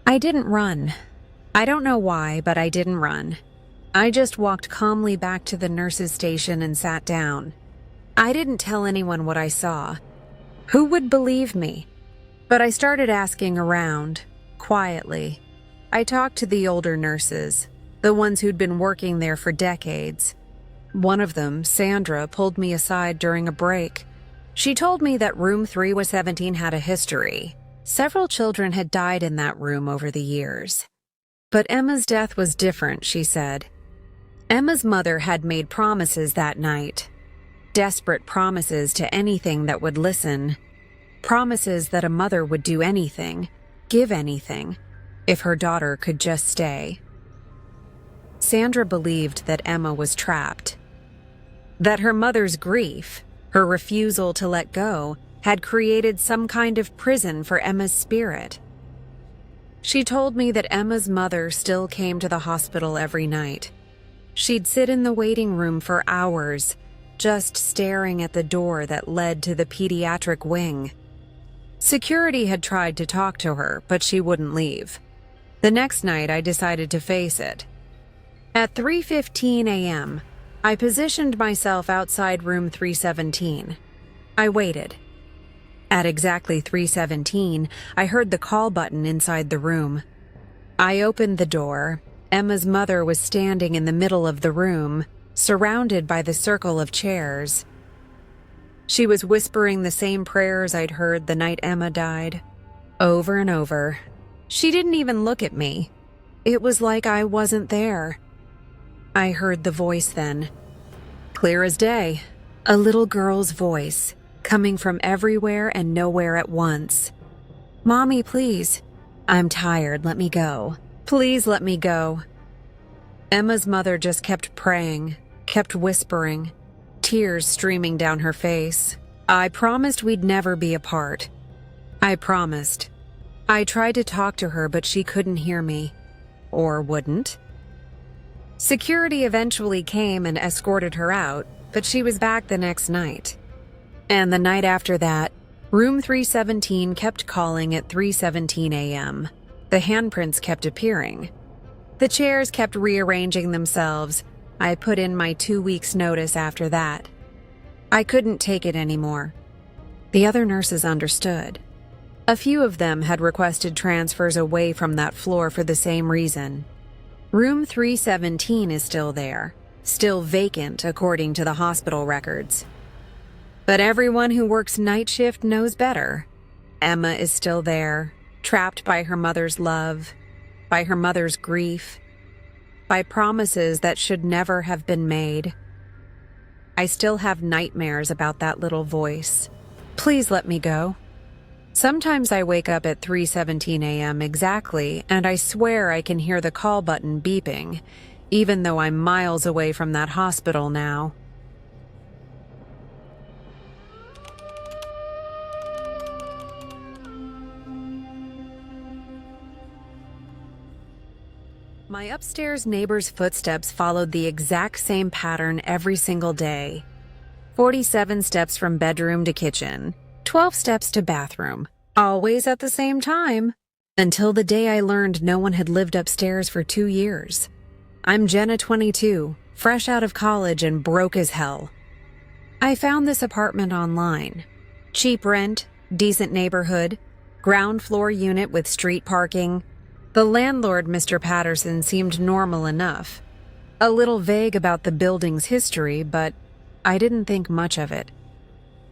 I didn't run. I don't know why, but I didn't run. I just walked calmly back to the nurse's station and sat down. I didn't tell anyone what I saw. Who would believe me? But I started asking around, quietly. I talked to the older nurses. the ones who'd been working there for decades. One of them, Sandra, pulled me aside during a break. She told me that room 317 had a history. Several children had died in that room over the years. But Emma's death was different, she said. Emma's mother had made promises that night. Desperate promises to anything that would listen. Promises that a mother would do anything, give anything, if her daughter could just stay. Sandra believed that Emma was trapped. That her mother's grief, her refusal to let go, had created some kind of prison for Emma's spirit. She told me that Emma's mother still came to the hospital every night. She'd sit in the waiting room for hours, just staring at the door that led to the pediatric wing. Security had tried to talk to her, but she wouldn't leave. The next night, I decided to face it. At 3:15 a.m., I positioned myself outside room 317. I waited. At exactly 3:17, I heard the call button inside the room. I opened the door. Emma's mother was standing in the middle of the room, surrounded by the circle of chairs. She was whispering the same prayers I'd heard the night Emma died, over and over. She didn't even look at me. It was like I wasn't there. I heard the voice then, clear as day, a little girl's voice, coming from everywhere and nowhere at once. "Mommy, please. I'm tired, let me go. Please let me go." Emma's mother just kept praying, kept whispering, tears streaming down her face. I promised we'd never be apart. I promised. I tried to talk to her, but she couldn't hear me. Or wouldn't. Security eventually came and escorted her out, but she was back the next night. And the night after that, room 317 kept calling at 3:17 a.m. The handprints kept appearing. The chairs kept rearranging themselves. I put in my 2 weeks' notice after that. I couldn't take it anymore. The other nurses understood. A few of them had requested transfers away from that floor for the same reason. Room 317 is still there, still vacant according to the hospital records. But everyone who works night shift knows better. Emma is still there, trapped by her mother's love, by her mother's grief, by promises that should never have been made. I still have nightmares about that little voice. Please let me go. Sometimes I wake up at 3:17 a.m. exactly, and I swear I can hear the call button beeping, even though I'm miles away from that hospital now. My upstairs neighbor's footsteps followed the exact same pattern every single day. 47 steps from bedroom to kitchen, 12 steps to bathroom, always at the same time, until the day I learned no one had lived upstairs for 2 years. I'm Jenna, 22, fresh out of college and broke as hell. I found this apartment online. Cheap rent, decent neighborhood, ground floor unit with street parking. The landlord, Mr. Patterson, seemed normal enough. A little vague about the building's history, but I didn't think much of it.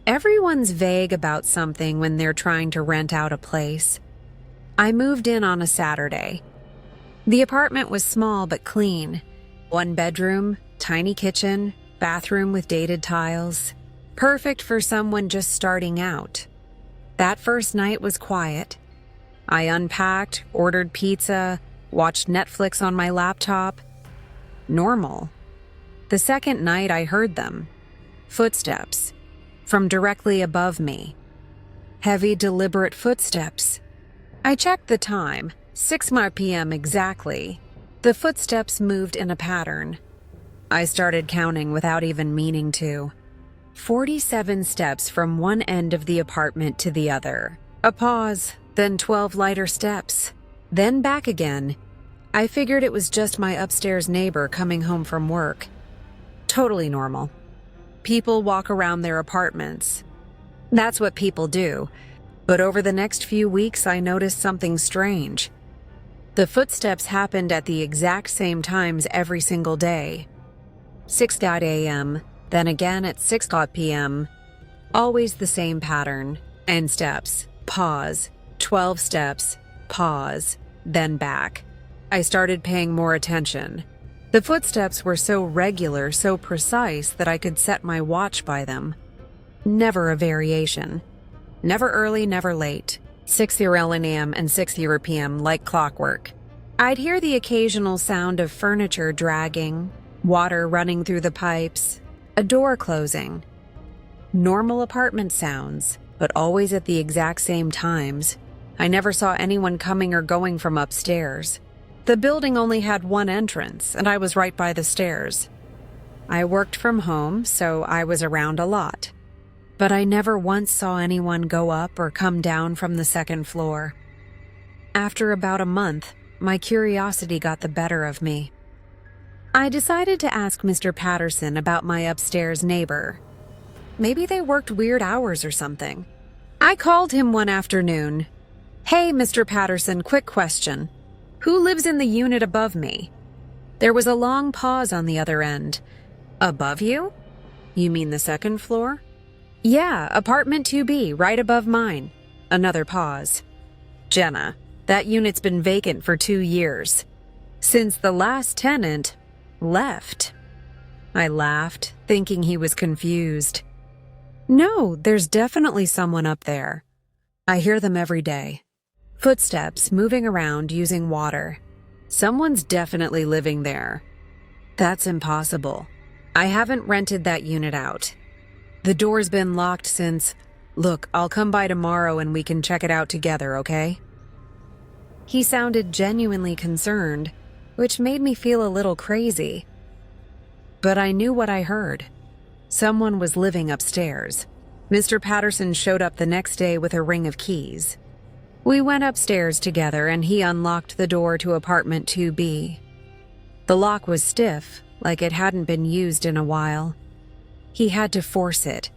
Everyone's vague about something when they're trying to rent out a place. I moved in on a Saturday. The apartment was small but clean. 1 bedroom, tiny kitchen, bathroom with dated tiles. Perfect for someone just starting out. That first night was quiet. I unpacked, ordered pizza, watched Netflix on my laptop. Normal. The second night I heard them. Footsteps. From directly above me. Heavy, deliberate footsteps. I checked the time, 6 p.m. exactly. The footsteps moved in a pattern. I started counting without even meaning to. 47 steps from one end of the apartment to the other. A pause, then 12 lighter steps. Then back again. I figured it was just my upstairs neighbor coming home from work. Totally normal. People walk around their apartments. That's what people do. But over the next few weeks, I noticed something strange. The footsteps happened at the exact same times every single day. 6 a.m., then again at 6 p.m. Always the same pattern. 10 steps, pause, 12 steps, pause, then back. I started paying more attention. The footsteps were so regular, so precise that I could set my watch by them. Never a variation. Never early, never late. 6 a.m. and 6 p.m. like clockwork. I'd hear the occasional sound of furniture dragging, water running through the pipes, a door closing. Normal apartment sounds, but always at the exact same times. I never saw anyone coming or going from upstairs. The building only had one entrance, and I was right by the stairs. I worked from home, so I was around a lot. But I never once saw anyone go up or come down from the second floor. After about a month, my curiosity got the better of me. I decided to ask Mr. Patterson about my upstairs neighbor. Maybe they worked weird hours or something. I called him one afternoon. "Hey, Mr. Patterson, quick question. Who lives in the unit above me?" There was a long pause on the other end. "Above you? You mean the second floor?" "Yeah, apartment 2B, right above mine." Another pause. "Jenna, that unit's been vacant for 2 years. Since the last tenant left." I laughed, thinking he was confused. "No, there's definitely someone up there. I hear them every day. Footsteps moving around using water. Someone's definitely living there." "That's impossible. I haven't rented that unit out. The door's been locked since... Look, I'll come by tomorrow and we can check it out together, okay?" He sounded genuinely concerned, which made me feel a little crazy. But I knew what I heard. Someone was living upstairs. Mr. Patterson showed up the next day with a ring of keys. We went upstairs together and he unlocked the door to apartment 2B. The lock was stiff, like it hadn't been used in a while. He had to force it.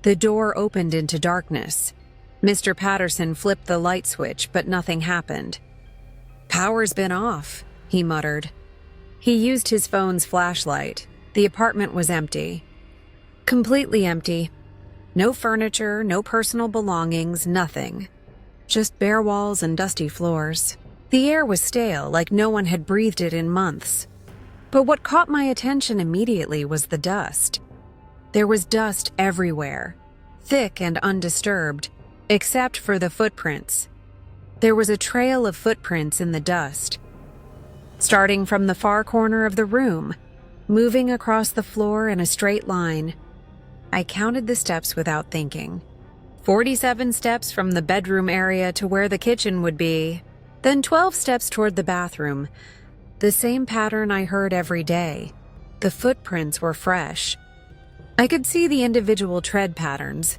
The door opened into darkness. Mr. Patterson flipped the light switch, but nothing happened. "Power's been off," he muttered. He used his phone's flashlight. The apartment was empty. Completely empty. No furniture, no personal belongings, nothing. Just bare walls and dusty floors. The air was stale, like no one had breathed it in months. But what caught my attention immediately was the dust. There was dust everywhere, thick and undisturbed, except for the footprints. There was a trail of footprints in the dust, starting from the far corner of the room, moving across the floor in a straight line. I counted the steps without thinking. 47 steps from the bedroom area to where the kitchen would be, then 12 steps toward the bathroom. The same pattern I heard every day. The footprints were fresh. I could see the individual tread patterns.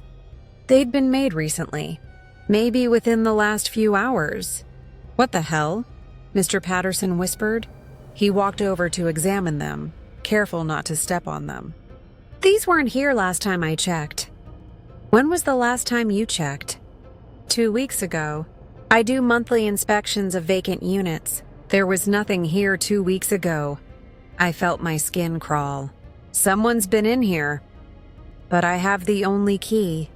They'd been made recently, maybe within the last few hours. "What the hell?" Mr. Patterson whispered. He walked over to examine them, careful not to step on them. "These weren't here last time I checked." "When was the last time you checked?" 2 weeks ago. I do monthly inspections of vacant units. There was nothing here 2 weeks ago. I felt my skin crawl. Someone's been in here. But I have the only key.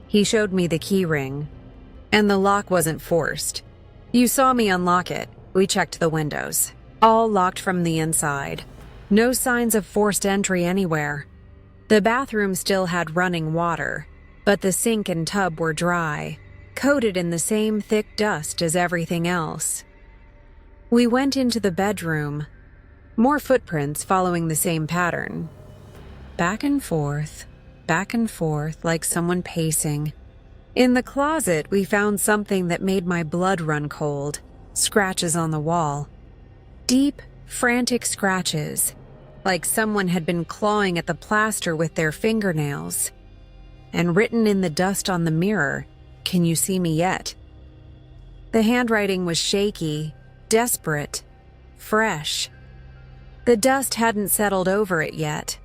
He showed me the key ring. And the lock wasn't forced. You saw me unlock it. We checked the windows. All locked from the inside. No signs of forced entry anywhere. The bathroom still had running water, but the sink and tub were dry, coated in the same thick dust as everything else. We went into the bedroom. More footprints following the same pattern. Back and forth, like someone pacing. In the closet, we found something that made my blood run cold. Scratches on the wall. Deep, frantic scratches, like someone had been clawing at the plaster with their fingernails. And written in the dust on the mirror, "Can you see me yet?" The handwriting was shaky, desperate, fresh. The dust hadn't settled over it yet.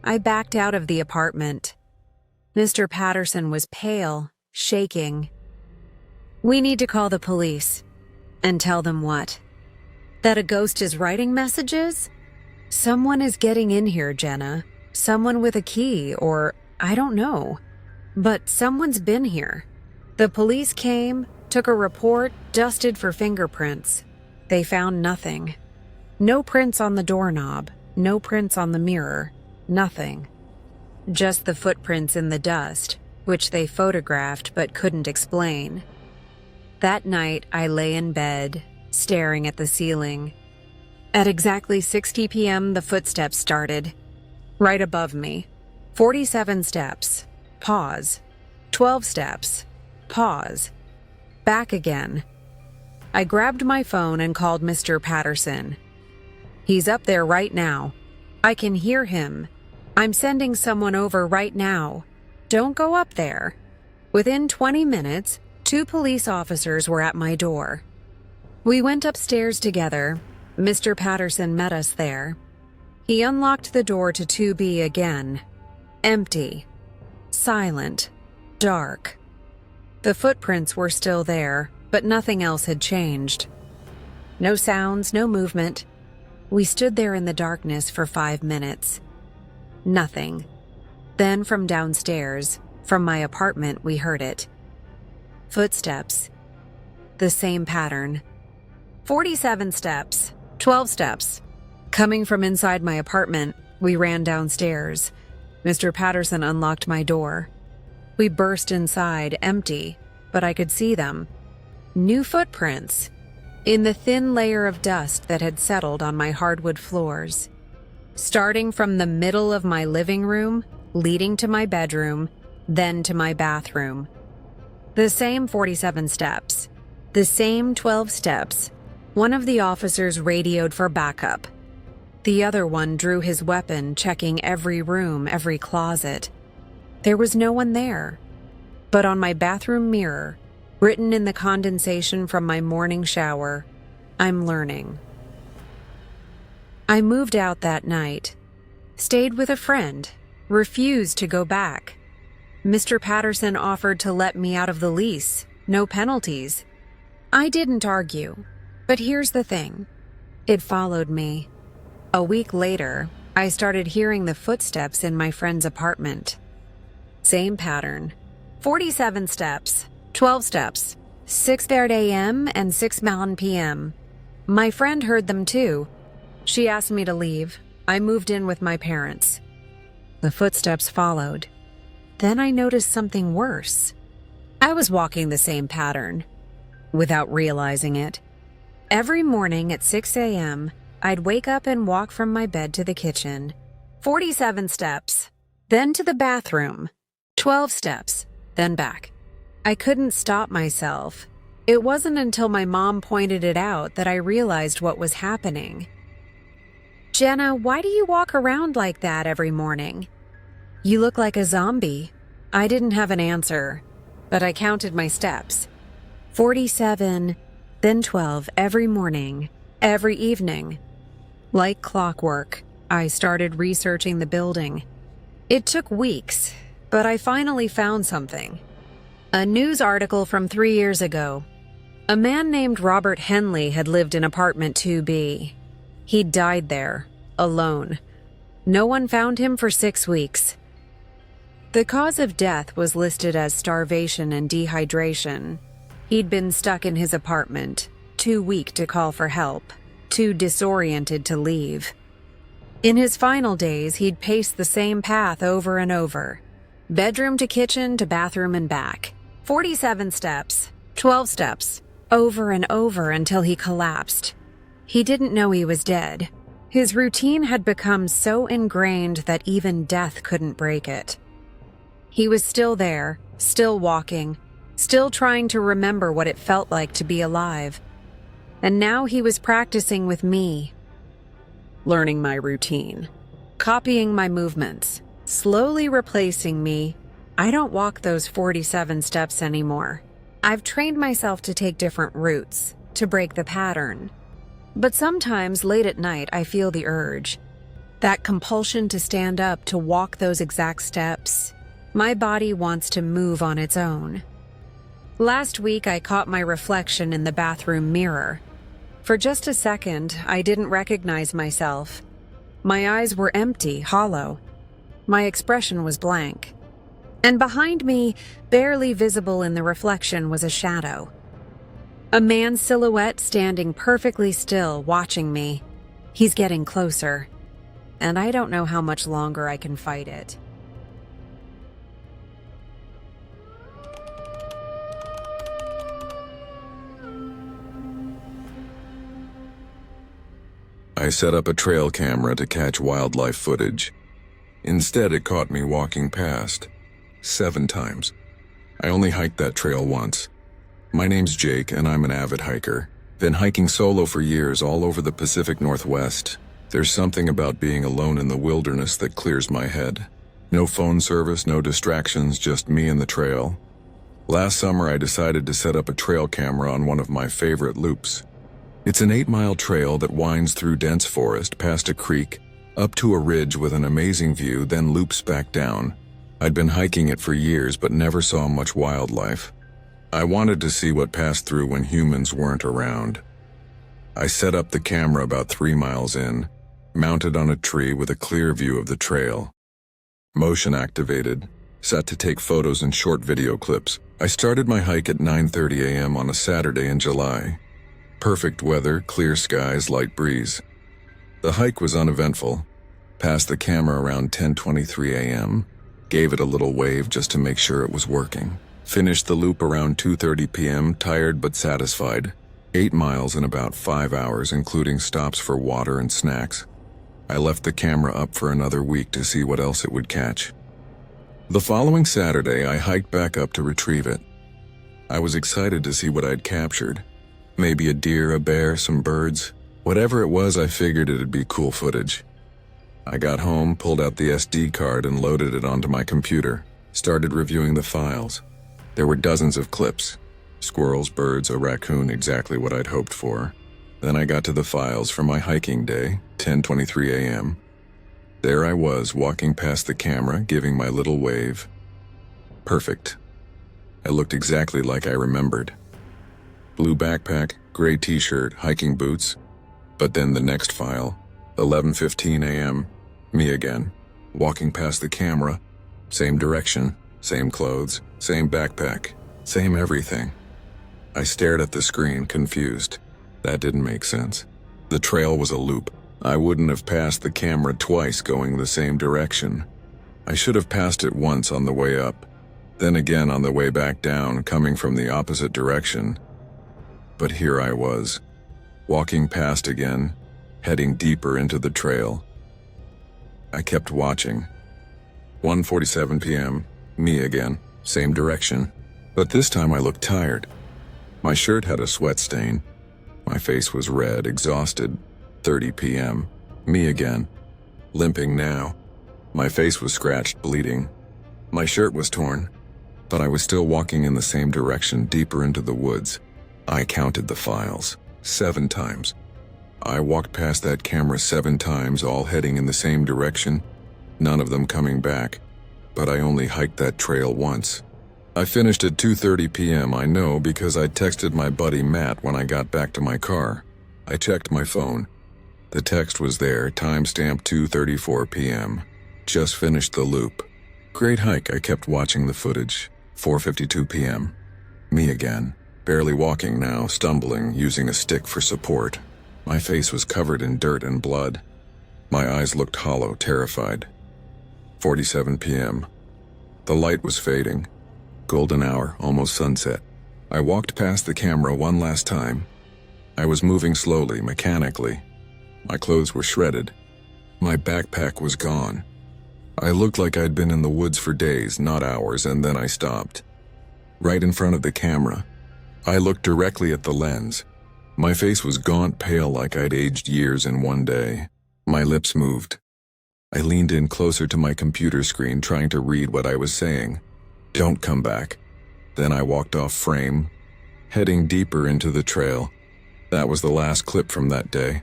I backed out of the apartment. Mr. Patterson was pale, shaking. "We need to call the police." "And tell them what?" That a ghost is writing messages? Someone is getting in here, Jenna. Someone with a key, or I don't know. But someone's been here. The police came, took a report, dusted for fingerprints. They found nothing. No prints on the doorknob, no prints on the mirror, nothing. Just the footprints in the dust, which they photographed but couldn't explain. That night, I lay in bed, staring at the ceiling. At exactly 6:00 p.m., the footsteps started. Right above me. 47 steps. Pause. 12 steps. Pause. Back again. I grabbed my phone and called Mr. Patterson. He's up there right now. I can hear him. I'm sending someone over right now. Don't go up there. Within 20 minutes, 2 police officers were at my door. We went upstairs together. Mr. Patterson met us there. He unlocked the door to 2B again. Empty. Silent. Dark. The footprints were still there, but nothing else had changed. No sounds, no movement. We stood there in the darkness for 5 minutes. Nothing. Then from downstairs, from my apartment, we heard it. Footsteps. The same pattern. 47 steps. 12 steps. Coming from inside my apartment, we ran downstairs. Mr. Patterson unlocked my door. We burst inside, empty, but I could see them. New footprints. In the thin layer of dust that had settled on my hardwood floors. Starting from the middle of my living room, leading to my bedroom, then to my bathroom. The same 47 steps. The same 12 steps. One of the officers radioed for backup. The other one drew his weapon, checking every room, every closet. There was no one there. But on my bathroom mirror, written in the condensation from my morning shower, I'm learning. I moved out that night, stayed with a friend, refused to go back. Mr. Patterson offered to let me out of the lease, no penalties. I didn't argue, but here's the thing. It followed me. A week later, I started hearing the footsteps in my friend's apartment. Same pattern. 47 steps, 12 steps, 6:30 a.m. and 6:00 p.m. My friend heard them too. She asked me to leave. I moved in with my parents. The footsteps followed. Then I noticed something worse. I was walking the same pattern, without realizing it. Every morning at 6 a.m., I'd wake up and walk from my bed to the kitchen. 47 steps, then to the bathroom. 12 steps, then back. I couldn't stop myself. It wasn't until my mom pointed it out that I realized what was happening. Jenna, why do you walk around like that every morning? You look like a zombie. I didn't have an answer, but I counted my steps. 47, then 12 every morning, every evening. Like clockwork, I started researching the building. It took weeks, but I finally found something. A news article from 3 years ago. A man named Robert Henley had lived in apartment 2B. He'd died there, alone. No one found him for 6 weeks. The cause of death was listed as starvation and dehydration. He'd been stuck in his apartment, too weak to call for help, too disoriented to leave. In his final days, he'd paced the same path over and over. Bedroom to kitchen to bathroom and back. 47 steps, 12 steps, over and over until he collapsed. He didn't know he was dead. His routine had become so ingrained that even death couldn't break it. He was still there, still walking, still trying to remember what it felt like to be alive. And now he was practicing with me, learning my routine, copying my movements, slowly replacing me. I don't walk those 47 steps anymore. I've trained myself to take different routes, to break the pattern. But sometimes late at night I feel the urge, that compulsion to stand up, to walk those exact steps. My body wants to move on its own. Last week I caught my reflection in the bathroom mirror. For just a second, I didn't recognize myself. My eyes were empty, hollow. My expression was blank. And behind me, barely visible in the reflection, was a shadow. A man's silhouette standing perfectly still, watching me. He's getting closer, and I don't know how much longer I can fight it. I set up a trail camera to catch wildlife footage. Instead, it caught me walking past 7 times. I only hiked that trail once. My name's Jake, and I'm an avid hiker. Been hiking solo for years all over the Pacific Northwest. There's something about being alone in the wilderness that clears my head. No phone service, no distractions, just me and the trail. Last summer, I decided to set up a trail camera on one of my favorite loops. It's an 8-mile trail that winds through dense forest, past a creek, up to a ridge with an amazing view, then loops back down. I'd been hiking it for years but never saw much wildlife. I wanted to see what passed through when humans weren't around. I set up the camera about 3 miles in, mounted on a tree with a clear view of the trail. Motion activated, set to take photos and short video clips. I started my hike at 9:30 a.m. on a Saturday in July. Perfect weather, clear skies, light breeze. The hike was uneventful. Passed the camera around 10:23 a.m., gave it a little wave just to make sure it was working. Finished the loop around 2:30 p.m., tired but satisfied. 8 miles in about 5 hours, including stops for water and snacks. I left the camera up for another week to see what else it would catch. The following Saturday, I hiked back up to retrieve it. I was excited to see what I'd captured. Maybe a deer, a bear, some birds. Whatever it was, I figured it'd be cool footage. I got home, pulled out the SD card and loaded it onto my computer. Started reviewing the files. There were dozens of clips. Squirrels, birds, a raccoon, exactly what I'd hoped for. Then I got to the files for my hiking day, 10:23 a.m. There I was, walking past the camera, giving my little wave. Perfect. I looked exactly like I remembered. Blue backpack, gray t-shirt, hiking boots. But then the next file, 11:15 a.m., me again, walking past the camera, same direction, same clothes, same backpack, same everything. I stared at the screen, confused. That didn't make sense. The trail was a loop. I wouldn't have passed the camera twice going the same direction. I should have passed it once on the way up, then again on the way back down, coming from the opposite direction. But here I was, walking past again, heading deeper into the trail. I kept watching. 1:47 p.m., me again, same direction. But this time I looked tired. My shirt had a sweat stain. My face was red, exhausted. 30 p.m., me again, limping now. My face was scratched, bleeding. My shirt was torn, but I was still walking in the same direction, deeper into the woods. I counted the files, 7 times. I walked past that camera 7 times, all heading in the same direction, none of them coming back. But I only hiked that trail once. I finished at 2:30 p.m., I know, because I texted my buddy Matt when I got back to my car. I checked my phone. The text was there, timestamp 2:34 p.m. Just finished the loop. Great hike, I kept watching the footage. 4:52 p.m. Me again. Barely walking now, stumbling, using a stick for support. My face was covered in dirt and blood. My eyes looked hollow, terrified. 47 p.m. The light was fading. Golden hour, almost sunset. I walked past the camera one last time. I was moving slowly, mechanically. My clothes were shredded. My backpack was gone. I looked like I'd been in the woods for days, not hours, and then I stopped. Right in front of the camera. I looked directly at the lens. My face was gaunt, pale, like I'd aged years in one day. My lips moved. I leaned in closer to my computer screen, trying to read what I was saying. Don't come back. Then I walked off frame, heading deeper into the trail. That was the last clip from that day.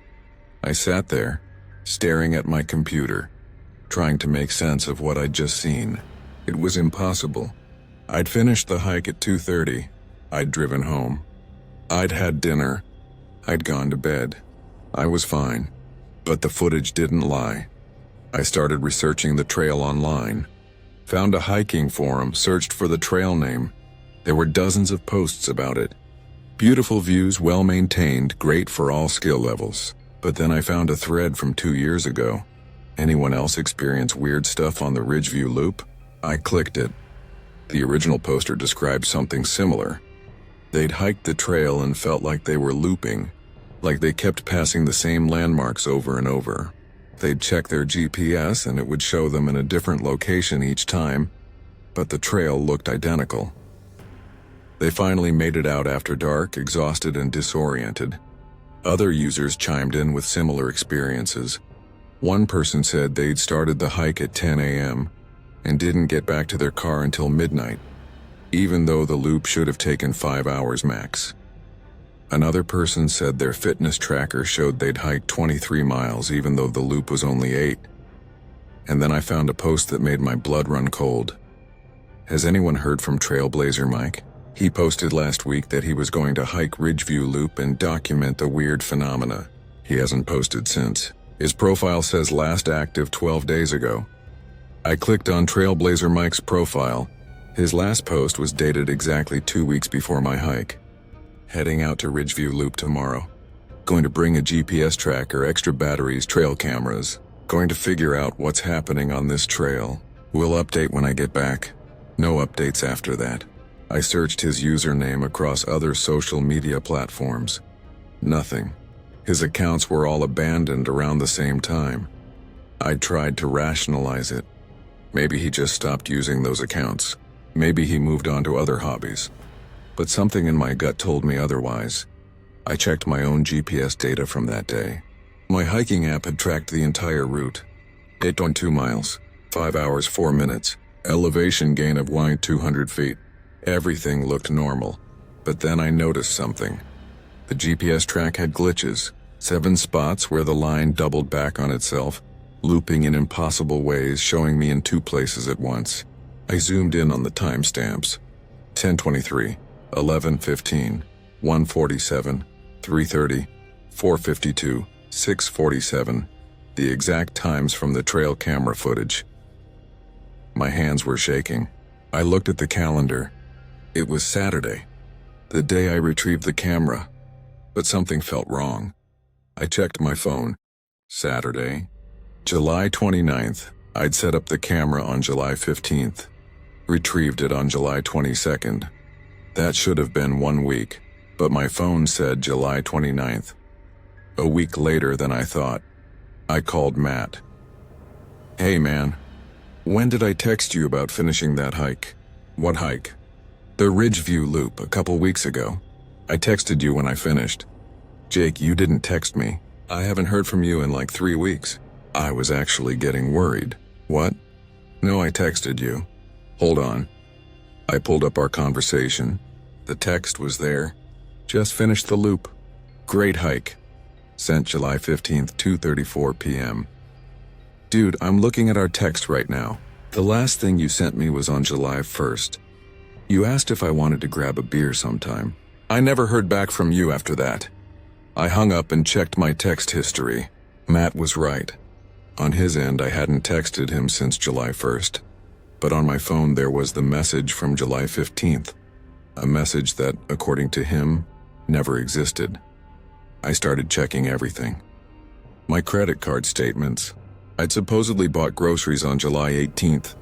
I sat there, staring at my computer, trying to make sense of what I'd just seen. It was impossible. I'd finished the hike at 2:30. I'd driven home. I'd had dinner. I'd gone to bed. I was fine. But the footage didn't lie. I started researching the trail online. Found a hiking forum, searched for the trail name. There were dozens of posts about it. Beautiful views, well maintained, great for all skill levels. But then I found a thread from 2 years ago. Anyone else experience weird stuff on the Ridgeview Loop? I clicked it. The original poster described something similar. They'd hiked the trail and felt like they were looping, like they kept passing the same landmarks over and over. They'd check their GPS and it would show them in a different location each time, but the trail looked identical. They finally made it out after dark, exhausted and disoriented. Other users chimed in with similar experiences. One person said they'd started the hike at 10 a.m. and didn't get back to their car until midnight, even though the loop should have taken 5 hours max. Another person said their fitness tracker showed they'd hiked 23 miles even though the loop was only 8. And then I found a post that made my blood run cold. Has anyone heard from Trailblazer Mike? He posted last week that he was going to hike Ridgeview Loop and document the weird phenomena. He hasn't posted since. His profile says last active 12 days ago. I clicked on Trailblazer Mike's profile. His last post was dated exactly 2 weeks before my hike. Heading out to Ridgeview Loop tomorrow. Going to bring a GPS tracker, extra batteries, trail cameras. Going to figure out what's happening on this trail. We'll update when I get back. No updates after that. I searched his username across other social media platforms. Nothing. His accounts were all abandoned around the same time. I tried to rationalize it. Maybe he just stopped using those accounts. Maybe he moved on to other hobbies. But something in my gut told me otherwise. I checked my own GPS data from that day. My hiking app had tracked the entire route. 8.2 miles, 5 hours 4 minutes, elevation gain of 200 feet. Everything looked normal. But then I noticed something. The GPS track had glitches, 7 spots where the line doubled back on itself, looping in impossible ways, showing me in 2 places at once. I zoomed in on the timestamps. 10:23, 11:15, 1:47, 3:30, 4:52, 6:47, the exact times from the trail camera footage. My hands were shaking. I looked at the calendar. It was Saturday, the day I retrieved the camera, but something felt wrong. I checked my phone. Saturday, July 29th. I'd set up the camera on July 15th, retrieved it on July 22nd. That should have been 1 week, but my phone said July 29th. A week later than I thought. I called Matt. Hey man, when did I text you about finishing that hike? What hike? The Ridgeview Loop a couple weeks ago. I texted you when I finished. Jake, you didn't text me. I haven't heard from you in like 3 weeks. I was actually getting worried. What? No, I texted you. Hold on. I pulled up our conversation. The text was there. Just finished the loop. Great hike. Sent July 15th, 2:34 p.m. Dude, I'm looking at our text right now. The last thing you sent me was on July 1st. You asked if I wanted to grab a beer sometime. I never heard back from you after that. I hung up and checked my text history. Matt was right. On his end, I hadn't texted him since July 1st. But on my phone there was the message from July 15th. A message that, according to him, never existed. I started checking everything. My credit card statements. I'd supposedly bought groceries on July 18th.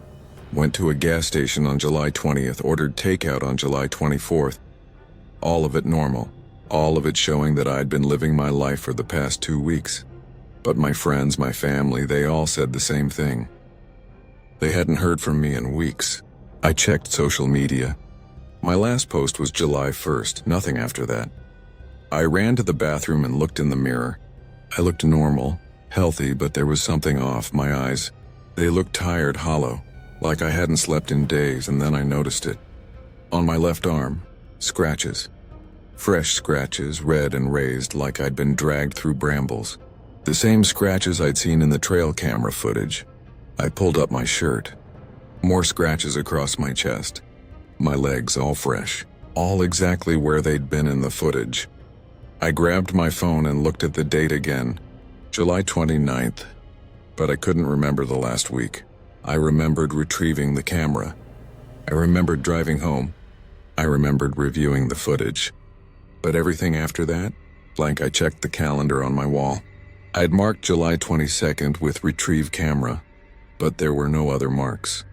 Went to a gas station on July 20th, ordered takeout on July 24th. All of it normal. All of it showing that I'd been living my life for the past 2 weeks. But my friends, my family, they all said the same thing. They hadn't heard from me in weeks. I checked social media. My last post was July 1st, nothing after that. I ran to the bathroom and looked in the mirror. I looked normal, healthy, but there was something off. My eyes, they looked tired, hollow, like I hadn't slept in days, and then I noticed it. On my left arm, scratches. Fresh scratches, red and raised like I'd been dragged through brambles. The same scratches I'd seen in the trail camera footage. I pulled up my shirt. More scratches across my chest. My legs all fresh, all exactly where they'd been in the footage. I grabbed my phone and looked at the date again, July 29th, but I couldn't remember the last week. I remembered retrieving the camera. I remembered driving home. I remembered reviewing the footage. But everything after that, blank. I checked the calendar on my wall. I'd marked July 22nd with retrieve camera, but there were no other marks.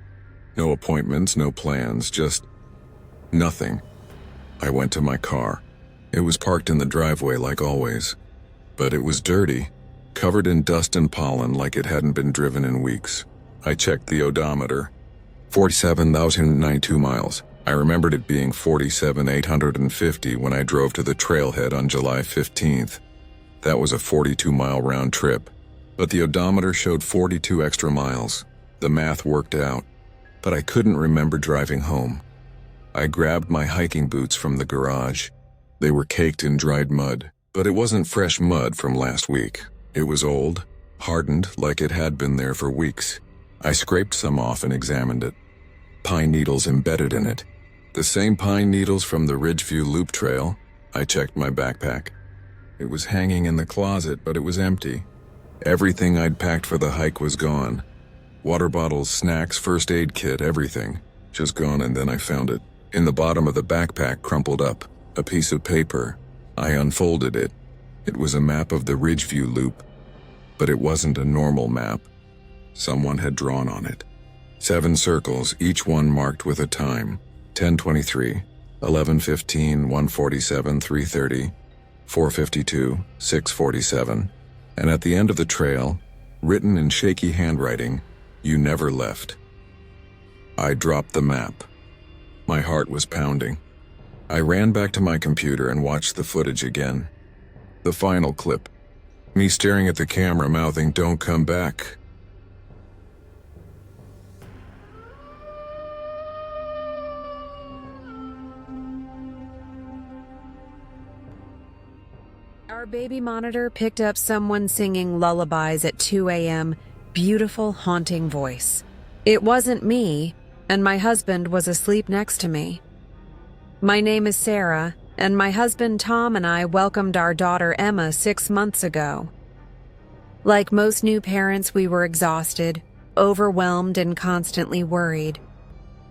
No appointments, no plans, just nothing. I went to my car. It was parked in the driveway like always, but it was dirty, covered in dust and pollen like it hadn't been driven in weeks. I checked the odometer. 47,092 miles. I remembered it being 47,850 when I drove to the trailhead on July 15th. That was a 42-mile round trip, but the odometer showed 42 extra miles. The math worked out, but I couldn't remember driving home. I grabbed my hiking boots from the garage. They were caked in dried mud, but it wasn't fresh mud from last week. It was old, hardened like it had been there for weeks. I scraped some off and examined it. Pine needles embedded in it. The same pine needles from the Ridgeview Loop Trail. I checked my backpack. It was hanging in the closet, but it was empty. Everything I'd packed for the hike was gone. Water bottles, snacks, first aid kit, everything. Just gone, and then I found it. In the bottom of the backpack, crumpled up. A piece of paper. I unfolded it. It was a map of the Ridgeview Loop. But it wasn't a normal map. Someone had drawn on it. 7 circles, each one marked with a time. 10:23, 11:15, 1:47, 3:30, 4:52, 6:47. And at the end of the trail, written in shaky handwriting, "You never left." I dropped the map. My heart was pounding. I ran back to my computer and watched the footage again. The final clip. Me staring at the camera mouthing, "Don't come back." Our baby monitor picked up someone singing lullabies at 2 a.m., beautiful, haunting voice. It wasn't me, and my husband was asleep next to me. My name is Sarah, and my husband Tom and I welcomed our daughter Emma 6 months ago. Like most new parents, we were exhausted, overwhelmed, and constantly worried.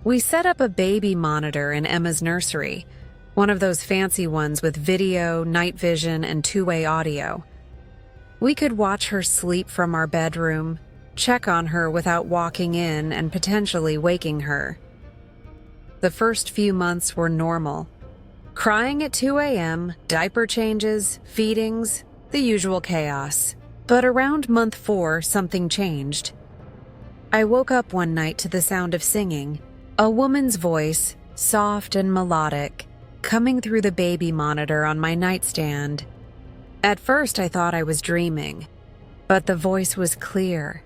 We set up a baby monitor in Emma's nursery, one of those fancy ones with video, night vision, and two-way audio. We could watch her sleep from our bedroom, check on her without walking in and potentially waking her. The first few months were normal. Crying at 2 a.m., diaper changes, feedings, the usual chaos. But around month 4, something changed. I woke up one night to the sound of singing, a woman's voice, soft and melodic, coming through the baby monitor on my nightstand. At first, I thought I was dreaming, but the voice was clear,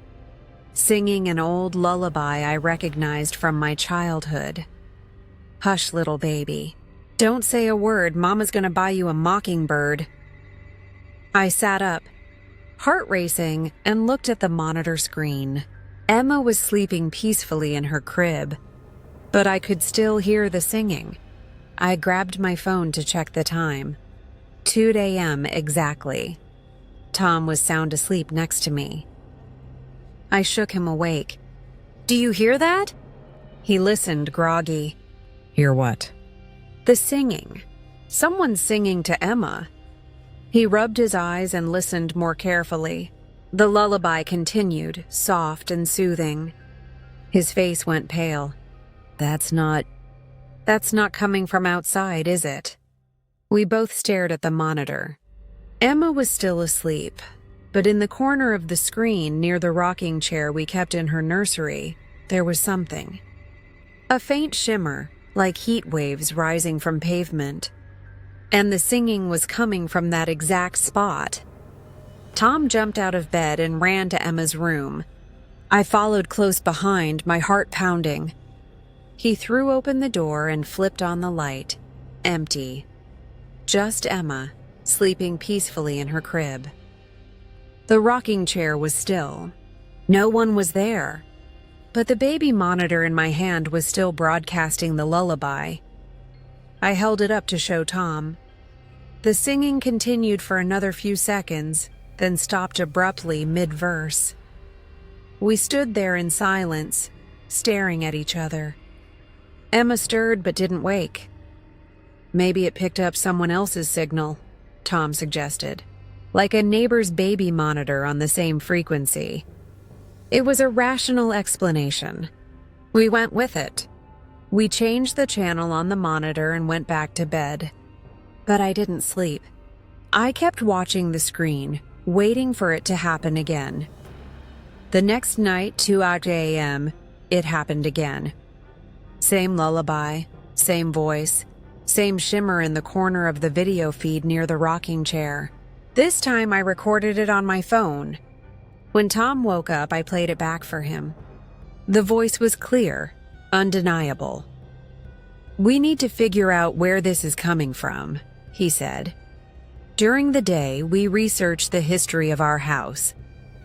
singing an old lullaby I recognized from my childhood. "Hush, little baby. Don't say a word. Mama's gonna buy you a mockingbird." I sat up, heart racing, and looked at the monitor screen. Emma was sleeping peacefully in her crib, but I could still hear the singing. I grabbed my phone to check the time. 2 a.m. exactly. Tom was sound asleep next to me. I shook him awake. "Do you hear that?" He listened, groggy. Hear what? "The singing. Someone's singing to Emma." He rubbed his eyes and listened more carefully. The lullaby continued, soft and soothing. His face went pale. That's not coming from outside, is it?" We both stared at the monitor. Emma was still asleep, but in the corner of the screen near the rocking chair we kept in her nursery, there was something. A faint shimmer, like heat waves rising from pavement. And the singing was coming from that exact spot. Tom jumped out of bed and ran to Emma's room. I followed close behind, my heart pounding. He threw open the door and flipped on the light. Empty. Just Emma, sleeping peacefully in her crib. The rocking chair was still. No one was there. But the baby monitor in my hand was still broadcasting the lullaby. I held it up to show Tom. The singing continued for another few seconds, then stopped abruptly mid-verse. We stood there in silence, staring at each other. Emma stirred but didn't wake. Maybe it picked up someone else's signal, Tom suggested, like a neighbor's baby monitor on the same frequency. It was a rational explanation. We went with it. We changed the channel on the monitor and went back to bed. But I didn't sleep. I kept watching the screen, waiting for it to happen again. The next night, 2 a.m., it happened again. Same lullaby, same voice, same shimmer in the corner of the video feed near the rocking chair. This time I recorded it on my phone. When Tom woke up, I played it back for him. The voice was clear, undeniable. "We need to figure out where this is coming from," he said. During the day, we researched the history of our house.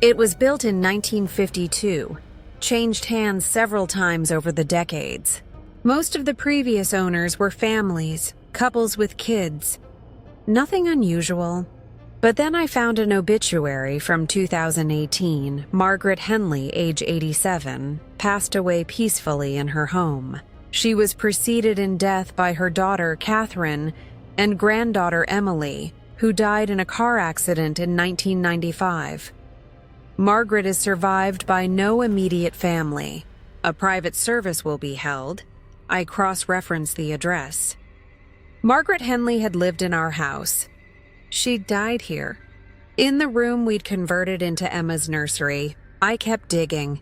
It was built in 1952, changed hands several times over the decades. Most of the previous owners were families, couples with kids. Nothing unusual. But then I found an obituary from 2018. Margaret Henley, age 87, passed away peacefully in her home. She was preceded in death by her daughter, Catherine, and granddaughter, Emily, who died in a car accident in 1995. Margaret is survived by no immediate family. A private service will be held. I cross-referenced the address. Margaret Henley had lived in our house. She died here. In the room we'd converted into Emma's nursery, I kept digging.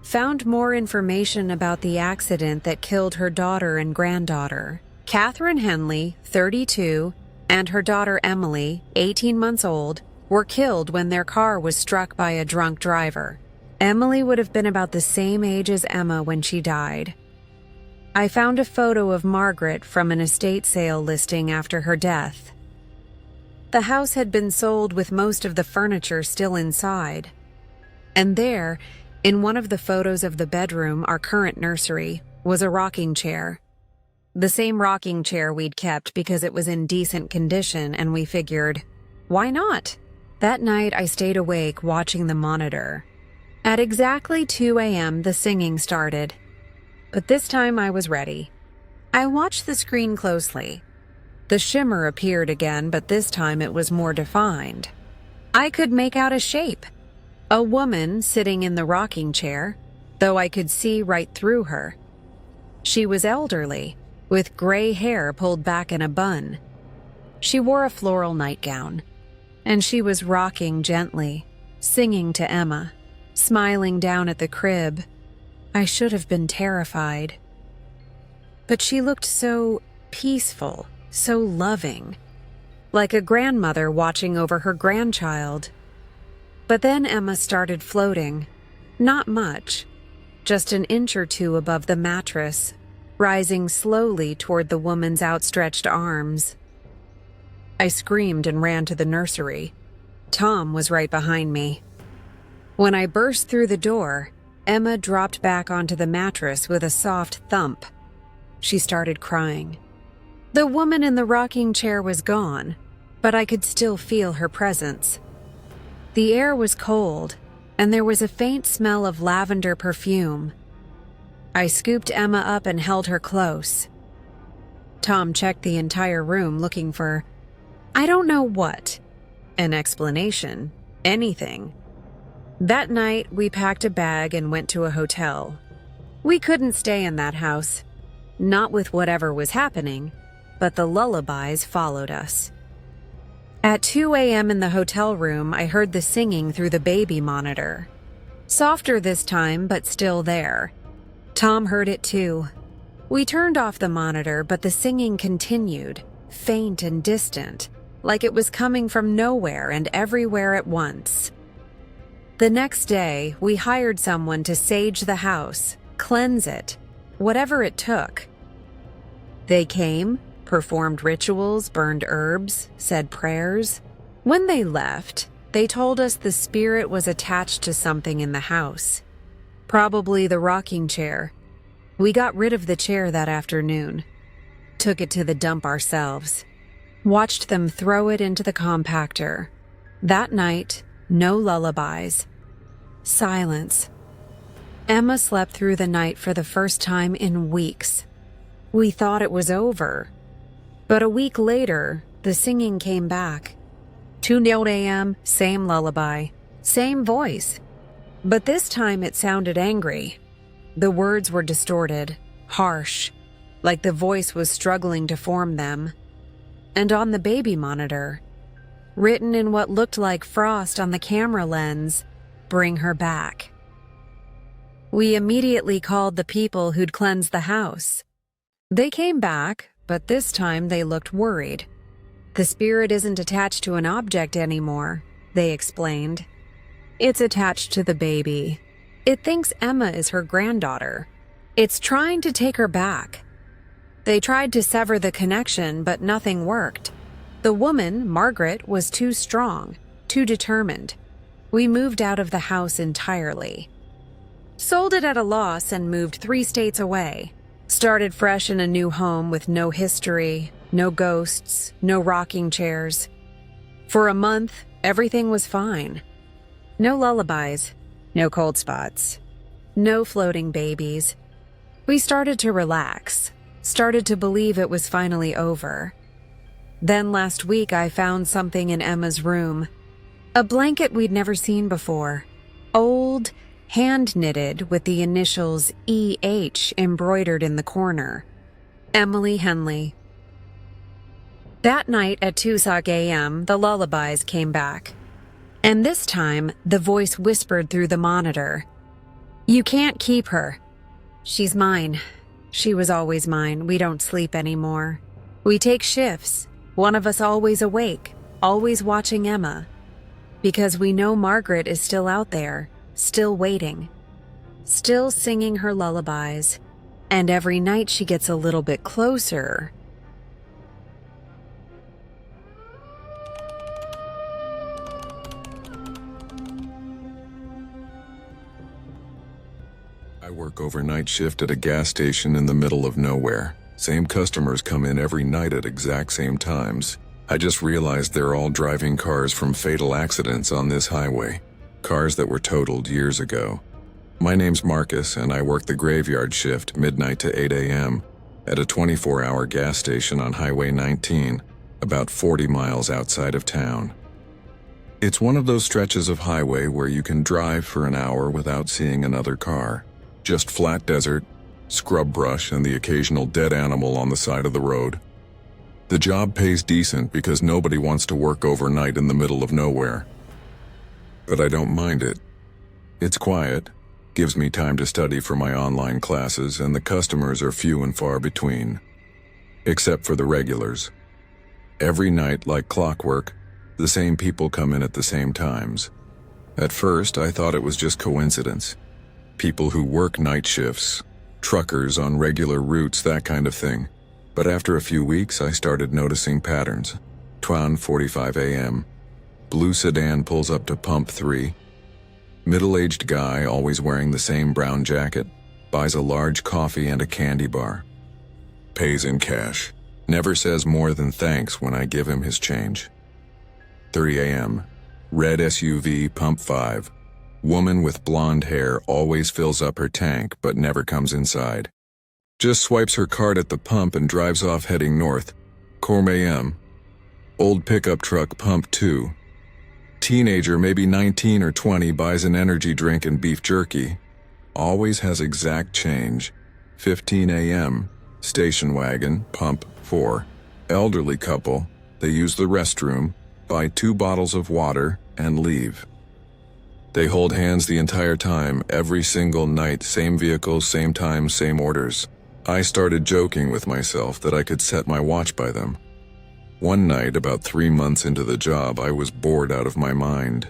Found more information about the accident that killed her daughter and granddaughter. Catherine Henley, 32, and her daughter Emily, 18 months old, were killed when their car was struck by a drunk driver. Emily would have been about the same age as Emma when she died. I found a photo of Margaret from an estate sale listing after her death. The house had been sold with most of the furniture still inside. And there, in one of the photos of the bedroom, our current nursery, was a rocking chair. The same rocking chair we'd kept because it was in decent condition, and we figured, why not? That night, I stayed awake watching the monitor. At exactly 2 a.m., the singing started. But this time I was ready. I watched the screen closely. The shimmer appeared again, but this time it was more defined. I could make out a shape. A woman sitting in the rocking chair, though I could see right through her. She was elderly, with gray hair pulled back in a bun. She wore a floral nightgown, and she was rocking gently, singing to Emma, smiling down at the crib. I should have been terrified. But she looked so peaceful, so loving, like a grandmother watching over her grandchild. But then Emma started floating. Not much, just an inch or two above the mattress, rising slowly toward the woman's outstretched arms. I screamed and ran to the nursery. Tom was right behind me. When I burst through the door, Emma dropped back onto the mattress with a soft thump. She started crying. The woman in the rocking chair was gone, but I could still feel her presence. The air was cold, and there was a faint smell of lavender perfume. I scooped Emma up and held her close. Tom checked the entire room looking for, I don't know what, an explanation, anything. That night, we packed a bag and went to a hotel. We couldn't stay in that house, not with whatever was happening, but the lullabies followed us. At 2 a.m. in the hotel room, I heard the singing through the baby monitor. Softer this time, but still there. Tom heard it too. We turned off the monitor, but the singing continued, faint and distant, like it was coming from nowhere and everywhere at once. The next day, we hired someone to sage the house, cleanse it, whatever it took. They came, performed rituals, burned herbs, said prayers. When they left, they told us the spirit was attached to something in the house. Probably the rocking chair. We got rid of the chair that afternoon. Took it to the dump ourselves. watched them throw it into the compactor. That night, no lullabies. Silence. Emma slept through the night for the first time in weeks. We thought it was over. But a week later, the singing came back. 2:00 a.m., same lullaby, same voice. But this time it sounded angry. The words were distorted, harsh, like the voice was struggling to form them. And on the baby monitor, written in what looked like frost on the camera lens, "Bring her back." We immediately called the people who'd cleansed the house. They came back, but this time they looked worried. "The spirit isn't attached to an object anymore," they explained. "It's attached to the baby. It thinks Emma is her granddaughter. It's trying to take her back." They tried to sever the connection, but nothing worked. The woman, Margaret, was too strong, too determined. We moved out of the house entirely. Sold it at a loss and moved 3 states away. Started fresh in a new home with no history, no ghosts, no rocking chairs. For a month, everything was fine. No lullabies, no cold spots, no floating babies. We started to relax, started to believe it was finally over. Then last week I found something in Emma's room. A blanket we'd never seen before. Old, hand-knitted with the initials EH embroidered in the corner. Emily Henley. That night at 2:00 a.m., the lullabies came back. And this time, the voice whispered through the monitor. "You can't keep her. She's mine. She was always mine. We don't sleep anymore. We take shifts. One of us always awake, always watching Emma. Because we know Margaret is still out there, still waiting, still singing her lullabies. And every night she gets a little bit closer." I work overnight shift at a gas station in the middle of nowhere. Same customers come in every night at exact same times. I just realized they're all driving cars from fatal accidents on this highway. Cars that were totaled years ago. My name's Marcus, and I work the graveyard shift, midnight to 8 a.m., at a 24-hour gas station on Highway 19, about 40 miles outside of town. It's one of those stretches of highway where you can drive for an hour without seeing another car. Just flat desert, scrub brush, and the occasional dead animal on the side of the road. The job pays decent because nobody wants to work overnight in the middle of nowhere. But I don't mind it. It's quiet, gives me time to study for my online classes, and the customers are few and far between. Except for the regulars. Every night, like clockwork, the same people come in at the same times. At first, I thought it was just coincidence. People who work night shifts, truckers on regular routes, that kind of thing. But after a few weeks, I started noticing patterns. 12:45 a.m. Blue sedan pulls up to pump 3. Middle-aged guy, always wearing the same brown jacket, buys a large coffee and a candy bar. Pays in cash. Never says more than thanks when I give him his change. 3 a.m. Red SUV, pump 5. Woman with blonde hair always fills up her tank but never comes inside. Just swipes her card at the pump and drives off heading north. 4 a.m. Old pickup truck, pump 2. Teenager, maybe 19 or 20, buys an energy drink and beef jerky. Always has exact change. 15 a.m. Station wagon, pump 4. Elderly couple, they use the restroom, buy 2 bottles of water, and leave. They hold hands the entire time, every single night, same vehicles, same time, same orders. I started joking with myself that I could set my watch by them. One night, about 3 months into the job, I was bored out of my mind.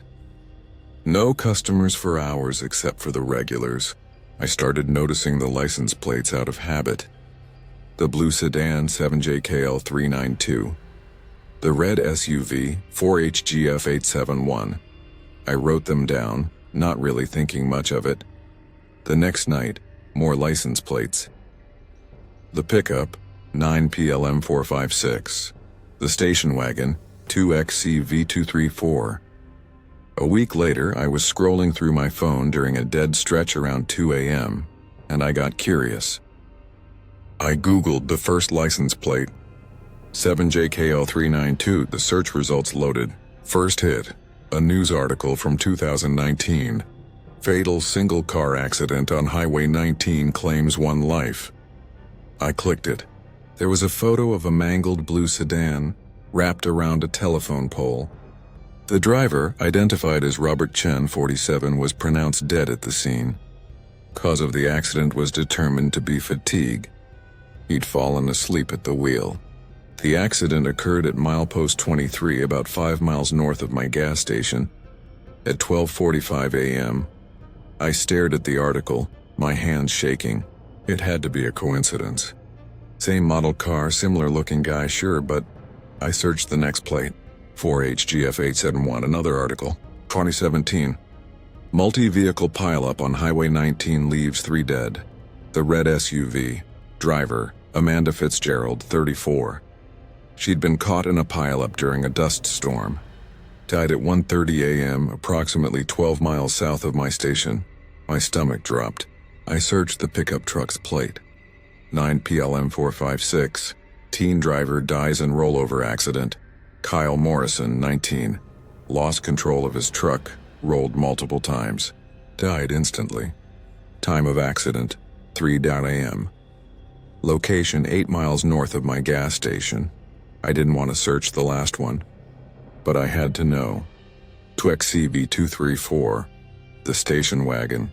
No customers for hours except for the regulars. I started noticing the license plates out of habit. The blue sedan, 7JKL392. The red SUV, 4HGF871. I wrote them down, not really thinking much of it. The next night, more license plates. The pickup, 9PLM456. The station wagon, 2XCV234. A week later, I was scrolling through my phone during a dead stretch around 2 a.m., and I got curious. I Googled the first license plate, 7JKL392. The search results loaded. First hit, a news article from 2019. Fatal single car accident on Highway 19 claims 1 life. I clicked it. There was a photo of a mangled blue sedan wrapped around a telephone pole. The driver, identified as Robert Chen, 47, was pronounced dead at the scene. Cause of the accident was determined to be fatigue. He'd fallen asleep at the wheel. The accident occurred at milepost 23, about 5 miles north of my gas station. At 12:45 a.m., I stared at the article, my hands shaking. It had to be a coincidence. Same model car, similar looking guy, sure, but I searched the next plate, 4HGF871, another article, 2017. Multi-vehicle pileup on Highway 19 leaves 3 dead. The red SUV. Driver, Amanda Fitzgerald, 34. She'd been caught in a pileup during a dust storm. Died at 1:30 a.m., approximately 12 miles south of my station. My stomach dropped. I searched the pickup truck's plate. 9PLM456. Teen driver dies in rollover accident. Kyle Morrison, 19. Lost control of his truck, rolled multiple times. Died instantly. Time of accident, 3 a.m. Location 8 miles north of my gas station. I didn't want to search the last one, but I had to know. 2XCV234, the station wagon.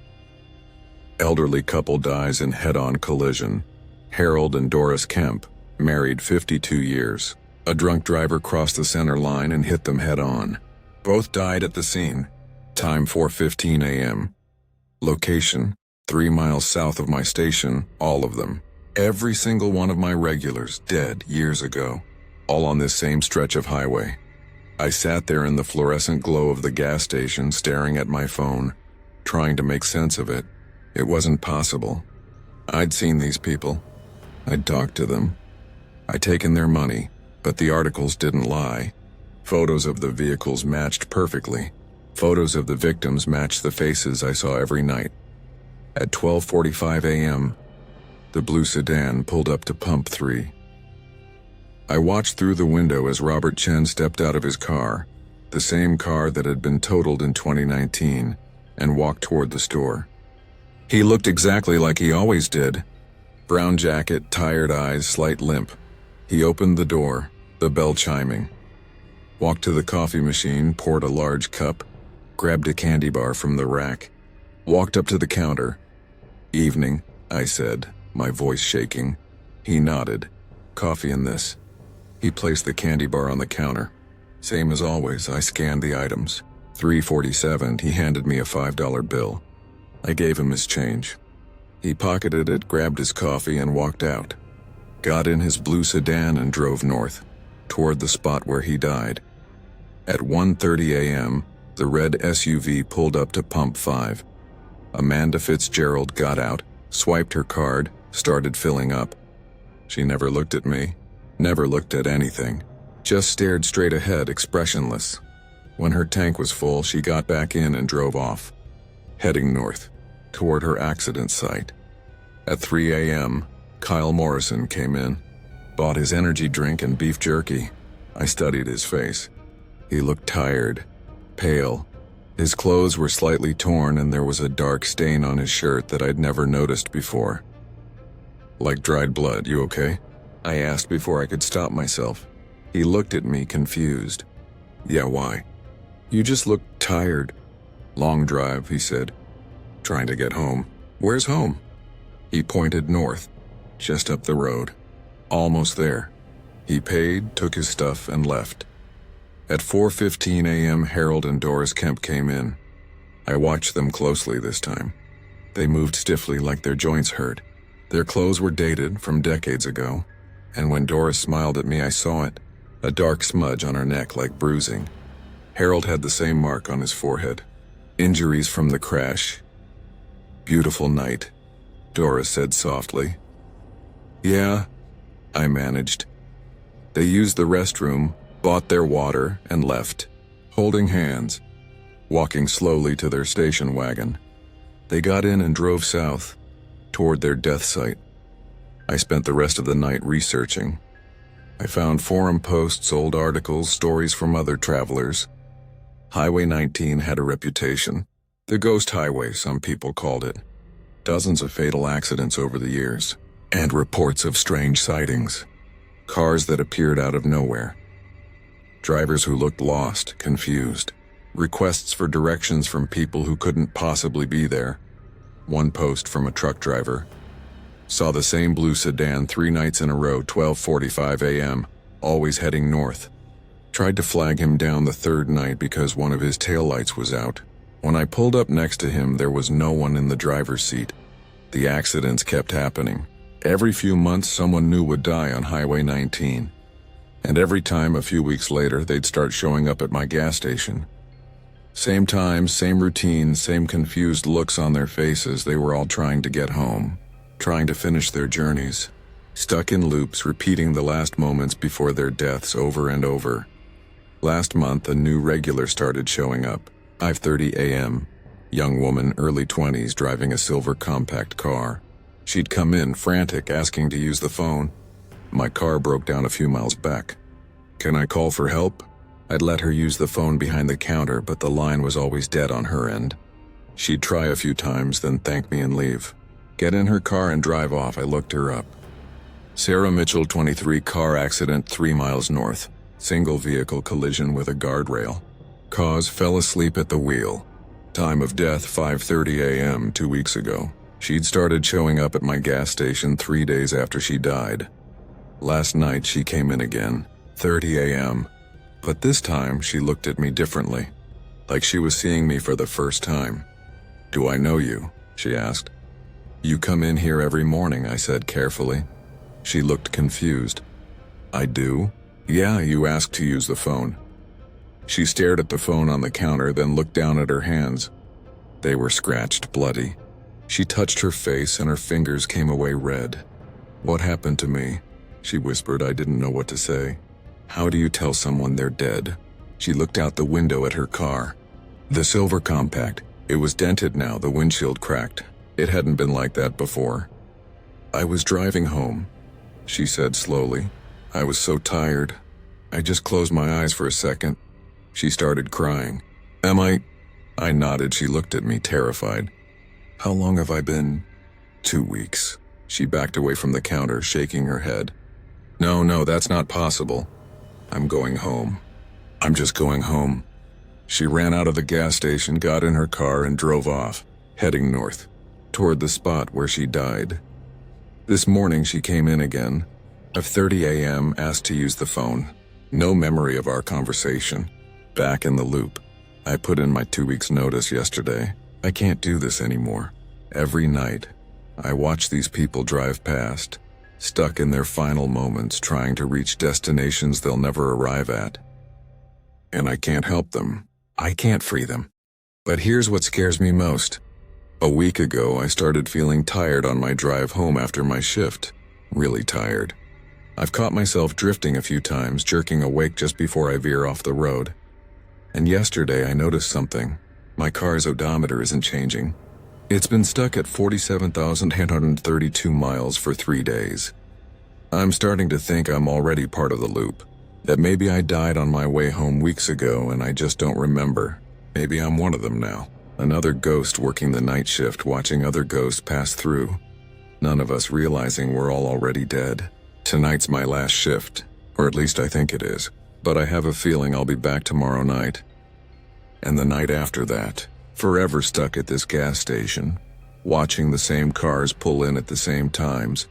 Elderly couple dies in head-on collision. Harold and Doris Kemp, married 52 years. A drunk driver crossed the center line and hit them head-on. Both died at the scene. Time 4:15 a.m. Location, 3 miles south of my station, all of them. Every single one of my regulars dead years ago, all on this same stretch of highway. I sat there in the fluorescent glow of the gas station staring at my phone, trying to make sense of it. It wasn't possible. I'd seen these people. I'd talked to them. I'd taken their money, but the articles didn't lie. Photos of the vehicles matched perfectly. Photos of the victims matched the faces I saw every night. At 12:45 a.m., the blue sedan pulled up to pump 3. I watched through the window as Robert Chen stepped out of his car, the same car that had been totaled in 2019, and walked toward the store. He looked exactly like he always did. Brown jacket, tired eyes, slight limp. He opened the door, the bell chiming. Walked to the coffee machine, poured a large cup, grabbed a candy bar from the rack. Walked up to the counter. "Evening," I said, my voice shaking. He nodded. "Coffee and this." He placed the candy bar on the counter. Same as always, I scanned the items. 347, he handed me a $5 bill. I gave him his change. He pocketed it, grabbed his coffee, and walked out. Got in his blue sedan and drove north, toward the spot where he died. At 1:30 a.m., the red SUV pulled up to pump 5. Amanda Fitzgerald got out, swiped her card, started filling up. She never looked at me, never looked at anything, just stared straight ahead, expressionless. When her tank was full, she got back in and drove off, heading north, toward her accident site. At 3 a.m., Kyle Morrison came in, bought his energy drink and beef jerky. I studied his face. He looked tired, pale. His clothes were slightly torn and there was a dark stain on his shirt that I'd never noticed before. "Like dried blood, you okay?" I asked before I could stop myself. He looked at me confused. "Yeah, why?" "You just look tired." "Long drive," he said. "Trying to get home." "Where's home?" He pointed north, just up the road. "Almost there." He paid, took his stuff, and left. At 4:15 a.m., Harold and Doris Kemp came in. I watched them closely this time. They moved stiffly like their joints hurt. Their clothes were dated from decades ago, and when Doris smiled at me, I saw it, a dark smudge on her neck like bruising. Harold had the same mark on his forehead. Injuries from the crash. "Beautiful night," Doris said softly. "Yeah," I managed. They used the restroom, bought their water, and left, holding hands, walking slowly to their station wagon. They got in and drove south, toward their death site. I spent the rest of the night researching. I found forum posts, old articles, stories from other travelers. Highway 19 had a reputation. The ghost highway, some people called it. Dozens of fatal accidents over the years, and reports of strange sightings. Cars that appeared out of nowhere. Drivers who looked lost, confused. Requests for directions from people who couldn't possibly be there. One post from a truck driver. Saw the same blue sedan 3 nights in a row, 12:45 a.m., always heading north. Tried to flag him down the third night because one of his taillights was out. When I pulled up next to him, there was no one in the driver's seat. The accidents kept happening. Every few months, someone new would die on Highway 19. And every time, a few weeks later, they'd start showing up at my gas station. Same time, same routine, same confused looks on their faces. They were all trying to get home, trying to finish their journeys. Stuck in loops, repeating the last moments before their deaths over and over. Last month, a new regular started showing up. 5:30 a.m. Young woman, early 20s, driving a silver compact car. She'd come in, frantic, asking to use the phone. My car broke down a few miles back. Can I call for help? I'd let her use the phone behind the counter, but the line was always dead on her end. She'd try a few times, then thank me and leave. Get in her car and drive off. I looked her up. Sarah Mitchell, 23, car accident 3 miles north. Single vehicle collision with a guardrail. Cause, fell asleep at the wheel. Time of death, 5:30 a.m. 2 weeks ago. She'd started showing up at my gas station 3 days after she died. Last night she came in again, 30 a.m. But this time she looked at me differently, like she was seeing me for the first time. Do I know you? She asked. You come in here every morning, I said carefully. She looked confused. I do? Yeah, you asked to use the phone. She stared at the phone on the counter, then looked down at her hands. They were scratched, bloody. She touched her face and her fingers came away red. What happened to me? She whispered. I didn't know what to say. How do you tell someone they're dead? She looked out the window at her car. The silver compact. It was dented now, the windshield cracked. It hadn't been like that before. I was driving home, she said slowly. I was so tired. I just closed my eyes for a second. She started crying. Am I? I nodded. She looked at me, terrified. How long have I been? 2 weeks. She backed away from the counter, shaking her head. No, that's not possible. I'm going home. I'm just going home. She ran out of the gas station, got in her car, and drove off, heading north, toward the spot where she died. This morning she came in again. 5:30 a.m., asked to use the phone. No memory of our conversation. Back in the loop. I put in my 2 weeks notice yesterday. I can't do this anymore. Every night, I watch these people drive past, stuck in their final moments trying to reach destinations they'll never arrive at. And I can't help them. I can't free them. But here's what scares me most. A week ago, I started feeling tired on my drive home after my shift. Really tired. I've caught myself drifting a few times, jerking awake just before I veer off the road. And yesterday I noticed something. My car's odometer isn't changing. It's been stuck at 47,832 miles for 3 days. I'm starting to think I'm already part of the loop. That maybe I died on my way home weeks ago and I just don't remember. Maybe I'm one of them now. Another ghost working the night shift, watching other ghosts pass through. None of us realizing we're all already dead. Tonight's my last shift, or at least I think it is. But I have a feeling I'll be back tomorrow night. And the night after that, forever stuck at this gas station, watching the same cars pull in at the same times,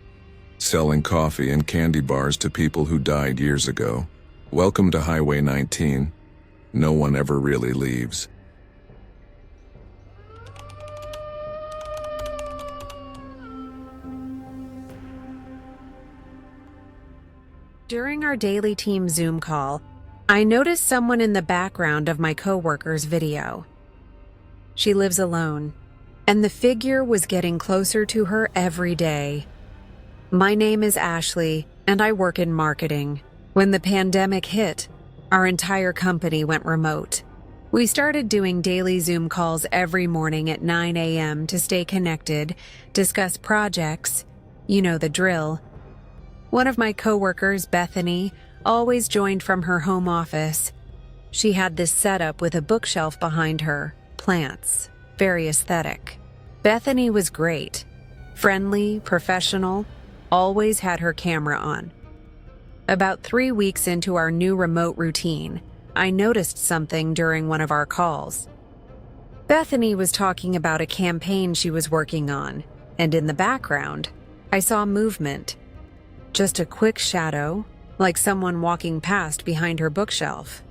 selling coffee and candy bars to people who died years ago. Welcome to Highway 19. No one ever really leaves. During our daily team Zoom call, I noticed someone in the background of my coworker's video. She lives alone, and the figure was getting closer to her every day. My name is Ashley, and I work in marketing. When the pandemic hit, our entire company went remote. We started doing daily Zoom calls every morning at 9 a.m. to stay connected, discuss projects, you know the drill. One of my coworkers, Bethany, always joined from her home office. She had this setup with a bookshelf behind her, plants, very aesthetic. Bethany was great, friendly, professional, always had her camera on. About 3 weeks into our new remote routine, I noticed something during one of our calls. Bethany was talking about a campaign she was working on, and in the background, I saw movement. Just a quick shadow, like someone walking past behind her bookshelf.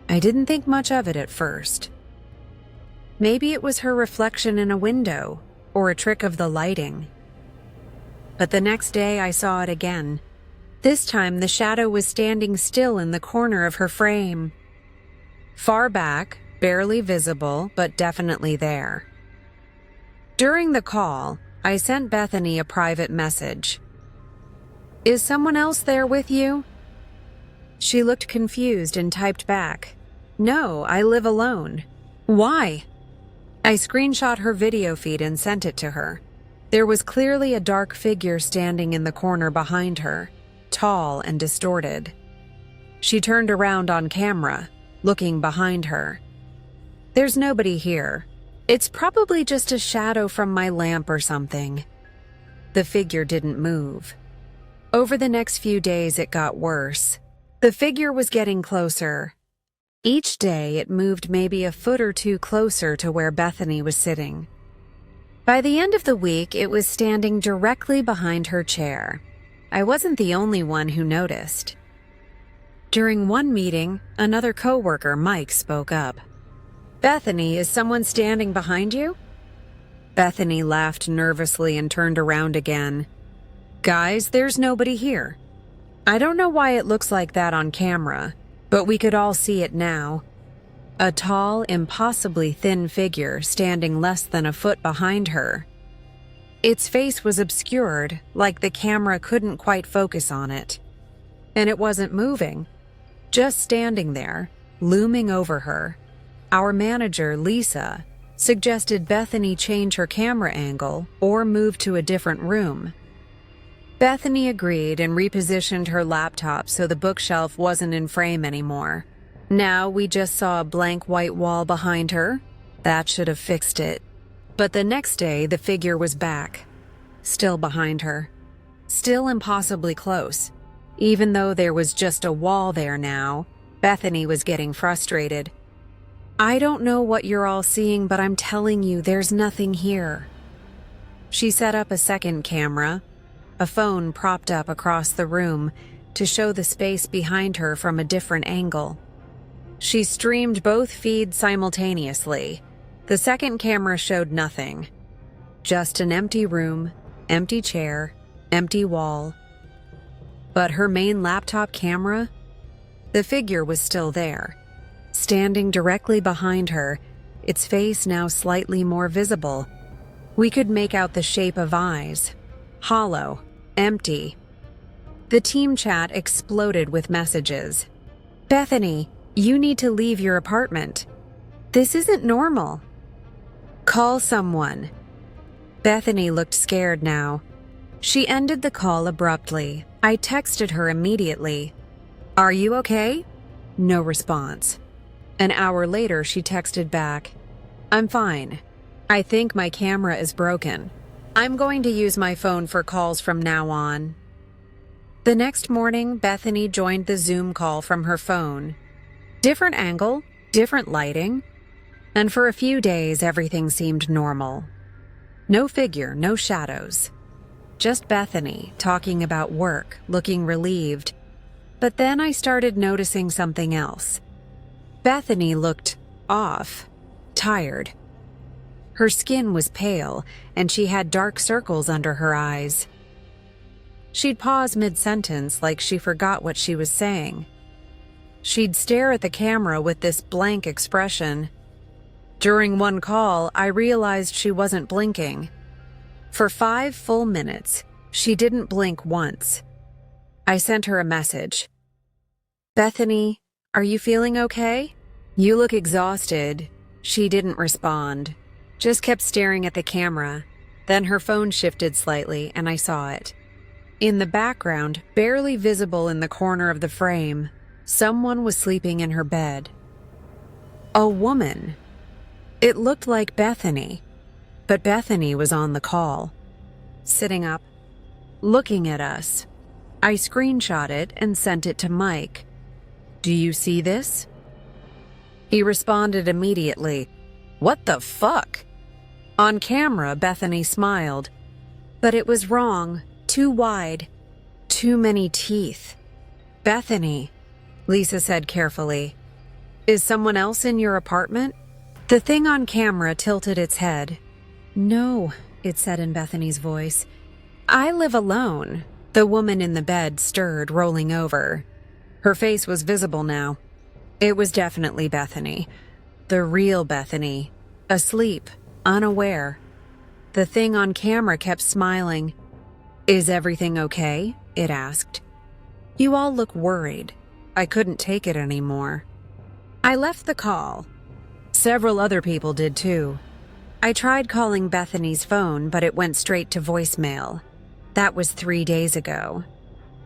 I didn't think much of it at first. Maybe it was her reflection in a window, or a trick of the lighting. But the next day I saw it again. This time the shadow was standing still in the corner of her frame. Far back, barely visible, but definitely there. During the call, I sent Bethany a private message. "Is someone else there with you?" She looked confused and typed back, "No, I live alone." "Why?" I screenshot her video feed and sent it to her. There was clearly a dark figure standing in the corner behind her, tall and distorted. She turned around on camera, looking behind her. "There's nobody here. It's probably just a shadow from my lamp or something." The figure didn't move. Over the next few days, it got worse. The figure was getting closer. Each day, it moved maybe a foot or two closer to where Bethany was sitting. By the end of the week, it was standing directly behind her chair. I wasn't the only one who noticed. During one meeting, another coworker, Mike, spoke up. "Bethany, is someone standing behind you?" Bethany laughed nervously and turned around again. "Guys, there's nobody here. I don't know why it looks like that on camera, but we could all see it now. A tall, impossibly thin figure standing less than a foot behind her. Its face was obscured, like the camera couldn't quite focus on it. And it wasn't moving, just standing there, looming over her. Our manager, Lisa, suggested Bethany change her camera angle or move to a different room. Bethany agreed and repositioned her laptop so the bookshelf wasn't in frame anymore. Now we just saw a blank white wall behind her. That should have fixed it. But the next day, the figure was back, still behind her, still impossibly close. Even though there was just a wall there now, Bethany was getting frustrated. "I don't know what you're all seeing, but I'm telling you, there's nothing here." She set up a second camera, a phone propped up across the room to show the space behind her from a different angle. She streamed both feeds simultaneously. The second camera showed nothing. Just an empty room, empty chair, empty wall. But her main laptop camera? The figure was still there, standing directly behind her, its face now slightly more visible. We could make out the shape of eyes, hollow, empty. The team chat exploded with messages. "Bethany, you need to leave your apartment. This isn't normal. Call someone." Bethany looked scared now. She ended the call abruptly. I texted her immediately. "Are you okay?" No response. An hour later, she texted back, "I'm fine. I think my camera is broken. I'm going to use my phone for calls from now on." The next morning, Bethany joined the Zoom call from her phone. Different angle, different lighting, and for a few days everything seemed normal. No figure, no shadows. Just Bethany talking about work, looking relieved. But then I started noticing something else. Bethany looked off, tired. Her skin was pale, and she had dark circles under her eyes. She'd pause mid-sentence like she forgot what she was saying. She'd stare at the camera with this blank expression. During one call, I realized she wasn't blinking. For 5 full minutes, she didn't blink once. I sent her a message. Bethany, are you feeling okay? You look exhausted. She didn't respond, just kept staring at the camera. Then her phone shifted slightly, and I saw it. In the background, barely visible in the corner of the frame, someone was sleeping in her bed. A woman. It looked like Bethany, but Bethany was on the call, sitting up, looking at us. I screenshot it and sent it to Mike. Do you see this? He responded immediately. What the fuck? On camera, Bethany smiled. But it was wrong. Too wide. Too many teeth. Bethany, Lisa said carefully. Is someone else in your apartment? The thing on camera tilted its head. No, it said in Bethany's voice. I live alone. The woman in the bed stirred, rolling over. Her face was visible now. It was definitely Bethany. The real Bethany. Asleep, unaware. The thing on camera kept smiling. Is everything okay? It asked. You all look worried. I couldn't take it anymore. I left the call. Several other people did too. I tried calling Bethany's phone, but it went straight to voicemail. That was 3 days ago.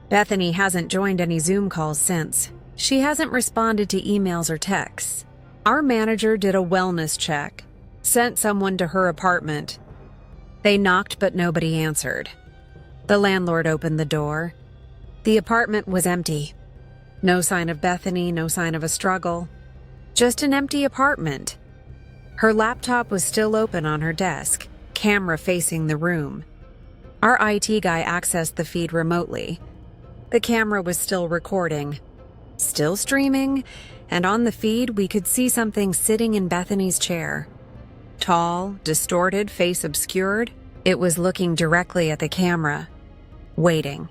Bethany hasn't joined any Zoom calls since. She hasn't responded to emails or texts. Our manager did a wellness check, sent someone to her apartment. They knocked, but nobody answered. The landlord opened the door. The apartment was empty. No sign of Bethany, no sign of a struggle. Just an empty apartment. Her laptop was still open on her desk, camera facing the room. Our IT guy accessed the feed remotely. The camera was still recording, still streaming, and on the feed we could see something sitting in Bethany's chair. Tall, distorted, face obscured, it was looking directly at the camera, waiting.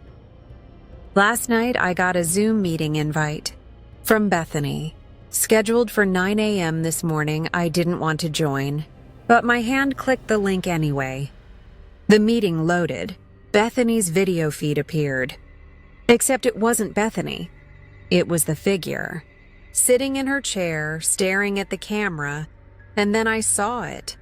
Last night I got a Zoom meeting invite from Bethany. Scheduled for 9 a.m. this morning, I didn't want to join, but my hand clicked the link anyway. The meeting loaded. Bethany's video feed appeared. Except it wasn't Bethany. It was the figure, sitting in her chair, staring at the camera, and then I saw it.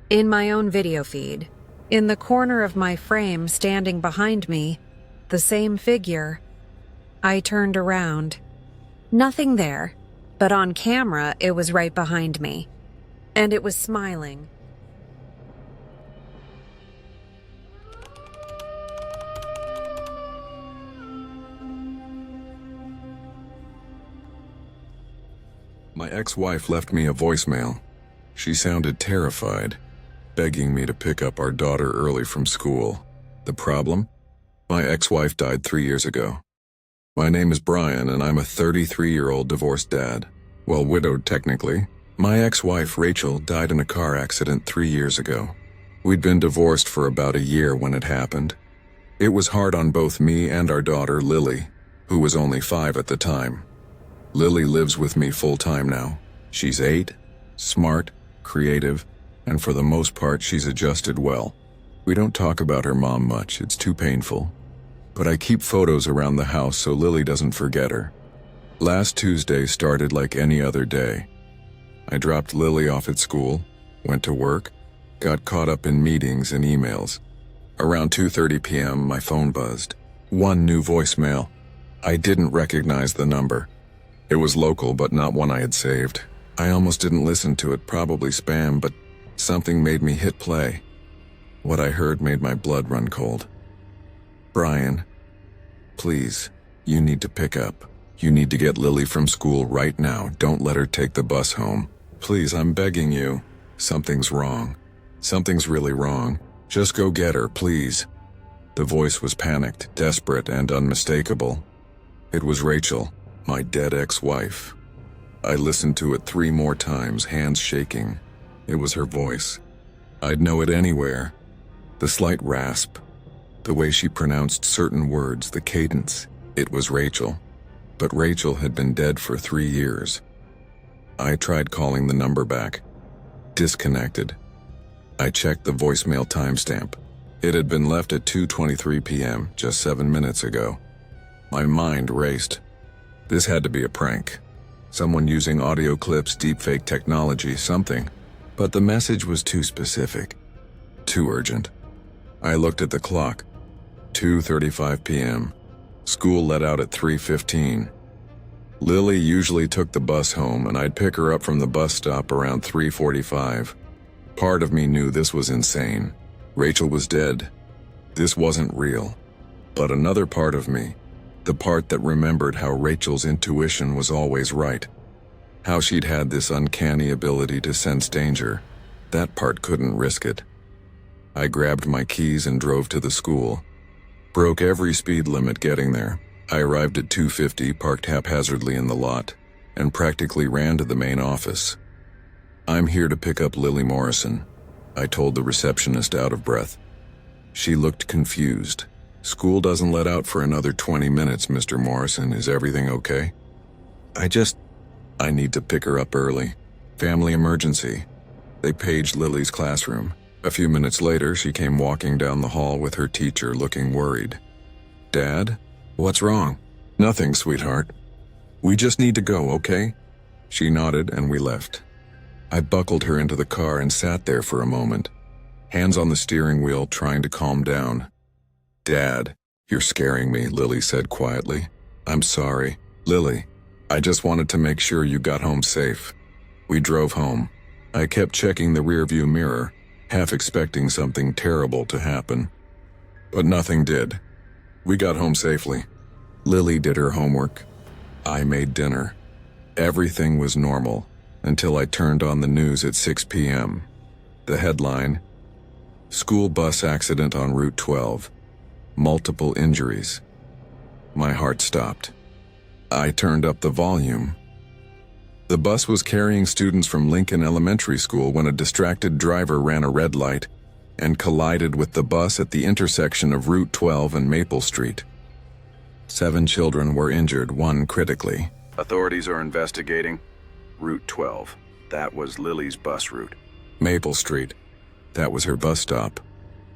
In my own video feed, in the corner of my frame standing behind me, the same figure. I turned around. Nothing there. But on camera, it was right behind me. And it was smiling. My ex-wife left me a voicemail. She sounded terrified, begging me to pick up our daughter early from school. The problem? My ex-wife died 3 years ago. My name is Brian, and I'm a 33-year-old divorced dad. Well, widowed technically. My ex-wife, Rachel, died in a car accident 3 years ago. We'd been divorced for about a year when it happened. It was hard on both me and our daughter, Lily, who was only 5 at the time. Lily lives with me full-time now. She's 8, smart, creative, and for the most part, she's adjusted well. We don't talk about her mom much, it's too painful. But I keep photos around the house so Lily doesn't forget her. Last Tuesday started like any other day. I dropped Lily off at school, went to work, got caught up in meetings and emails. Around 2:30 p.m., my phone buzzed. One new voicemail. I didn't recognize the number. It was local, but not one I had saved. I almost didn't listen to it, probably spam, but something made me hit play. What I heard made my blood run cold. Brian, please, you need to pick up. You need to get Lily from school right now. Don't let her take the bus home. Please, I'm begging you. Something's wrong. Something's really wrong. Just go get her, please. The voice was panicked, desperate, and unmistakable. It was Rachel, my dead ex-wife. I listened to it 3 more times, hands shaking. It was her voice. I'd know it anywhere. The slight rasp. The way she pronounced certain words, the cadence. It was Rachel. But Rachel had been dead for 3 years. I tried calling the number back. Disconnected. I checked the voicemail timestamp. It had been left at 2:23 p.m., just 7 minutes ago. My mind raced. This had to be a prank. Someone using audio clips, deepfake technology, something. But the message was too specific. Too urgent. I looked at the clock. 2:35 p.m. School let out at 3:15. Lily usually took the bus home, and I'd pick her up from the bus stop around 3:45. Part of me knew this was insane. Rachel was dead. This wasn't real. But another part of me, the part that remembered how Rachel's intuition was always right, how she'd had this uncanny ability to sense danger, that part couldn't risk it. I grabbed my keys and drove to the school. Broke every speed limit getting there. I arrived at 2:50, parked haphazardly in the lot, and practically ran to the main office. "I'm here to pick up Lily Morrison," I told the receptionist out of breath. She looked confused. "School doesn't let out for another 20 minutes, Mr. Morrison. Is everything okay?" I need to pick her up early. Family emergency." They paged Lily's classroom. A few minutes later, she came walking down the hall with her teacher, looking worried. "Dad? What's wrong?" "Nothing, sweetheart. We just need to go, okay?" She nodded and we left. I buckled her into the car and sat there for a moment, hands on the steering wheel, trying to calm down. "Dad, you're scaring me," Lily said quietly. "I'm sorry. Lily, I just wanted to make sure you got home safe." We drove home. I kept checking the rearview mirror, half expecting something terrible to happen. But nothing did. We got home safely. Lily did her homework. I made dinner. Everything was normal until I turned on the news at 6 p.m. The headline: "School bus accident on Route 12. Multiple injuries." My heart stopped. I turned up the volume. The bus was carrying students from Lincoln Elementary School when a distracted driver ran a red light and collided with the bus at the intersection of Route 12 and Maple Street. 7 children were injured, 1 critically. Authorities are investigating. Route 12. That was Lily's bus route. Maple Street. That was her bus stop.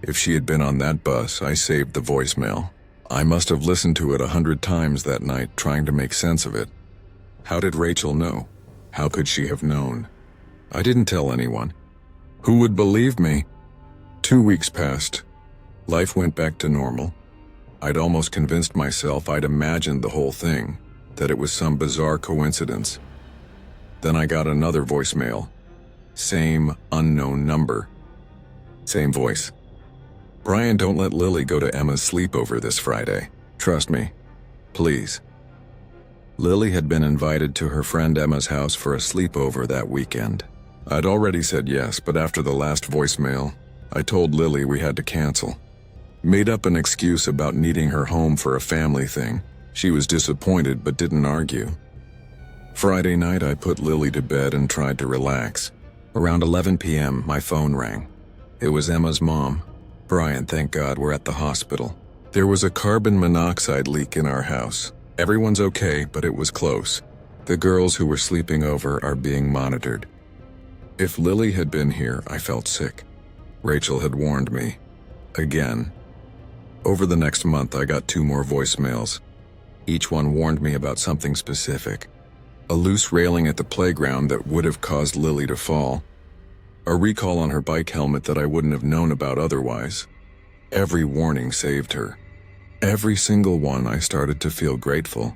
If she had been on that bus, I saved the voicemail. I must have listened to it 100 times that night, trying to make sense of it. How did Rachel know? How could she have known? I didn't tell anyone. Who would believe me? 2 weeks passed. Life went back to normal. I'd almost convinced myself I'd imagined the whole thing, that it was some bizarre coincidence. Then I got another voicemail. Same unknown number. Same voice. "Brian, don't let Lily go to Emma's sleepover this Friday. Trust me. Please." Lily had been invited to her friend Emma's house for a sleepover that weekend. I'd already said yes, but after the last voicemail, I told Lily we had to cancel. Made up an excuse about needing her home for a family thing. She was disappointed but didn't argue. Friday night, I put Lily to bed and tried to relax. Around 11 p.m., my phone rang. It was Emma's mom. "Brian, thank God we're at the hospital. There was a carbon monoxide leak in our house. Everyone's okay, but it was close. The girls who were sleeping over are being monitored." If Lily had been here, I felt sick. Rachel had warned me. Again. Over the next month, I got 2 more voicemails. Each one warned me about something specific. A loose railing at the playground that would have caused Lily to fall. A recall on her bike helmet that I wouldn't have known about otherwise. Every warning saved her. Every single one. I started to feel grateful.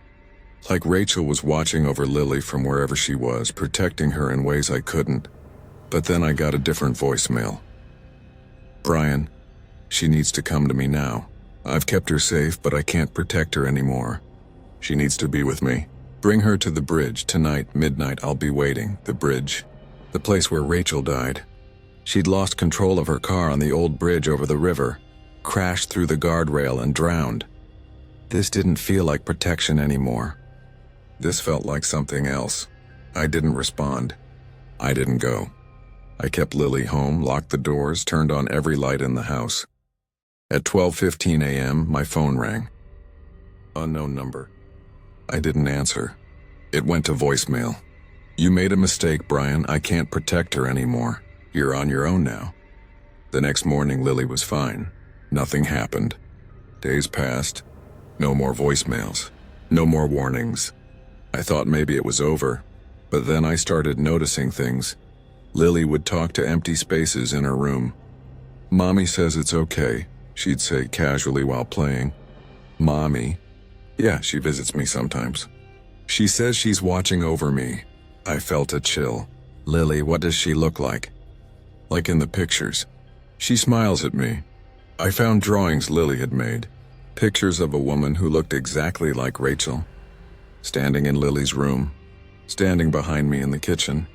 Like Rachel was watching over Lily from wherever she was, protecting her in ways I couldn't. But then I got a different voicemail. "Brian, she needs to come to me now. I've kept her safe, but I can't protect her anymore. She needs to be with me. Bring her to the bridge tonight, midnight. I'll be waiting." The bridge. The place where Rachel died. She'd lost control of her car on the old bridge over the river, crashed through the guardrail and drowned. This didn't feel like protection anymore. This felt like something else. I didn't respond. I didn't go. I kept Lily home, locked the doors, turned on every light in the house. At 12:15 a.m., my phone rang. Unknown number. I didn't answer. It went to voicemail. "You made a mistake, Brian. I can't protect her anymore. You're on your own now." The next morning, Lily was fine. Nothing happened. Days passed. No more voicemails. No more warnings. I thought maybe it was over, but then I started noticing things. Lily would talk to empty spaces in her room. "Mommy says it's okay," she'd say casually while playing. "Mommy?" Yeah, she visits me sometimes. She says she's watching over me. I felt a chill. "Lily, what does she look like?" "Like in the pictures." She smiles at me. I found drawings Lily had made. Pictures of a woman who looked exactly like Rachel. Standing in Lily's room. Standing behind me in the kitchen.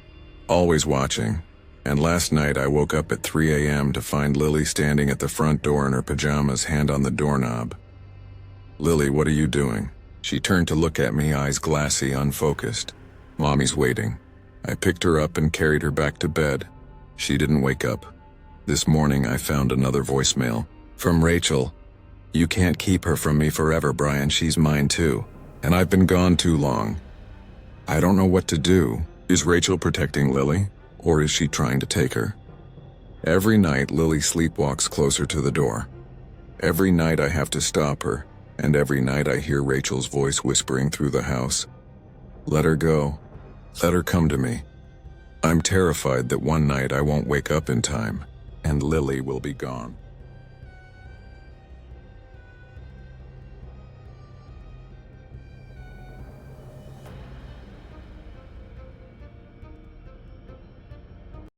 Always watching. And last night I woke up at 3 a.m. to find Lily standing at the front door in her pajamas, hand on the doorknob. "Lily, what are you doing?" She turned to look at me, eyes glassy, unfocused. "Mommy's waiting." I picked her up and carried her back to bed. She didn't wake up. This morning I found another voicemail. From Rachel. "You can't keep her from me forever, Brian. She's mine too. And I've been gone too long. I don't know what to do. Is Rachel protecting Lily? Or is she trying to take her?" Every night Lily sleepwalks closer to the door. Every night I have to stop her. And every night I hear Rachel's voice whispering through the house. "Let her go. Let her come to me." I'm terrified that one night I won't wake up in time, and Lily will be gone.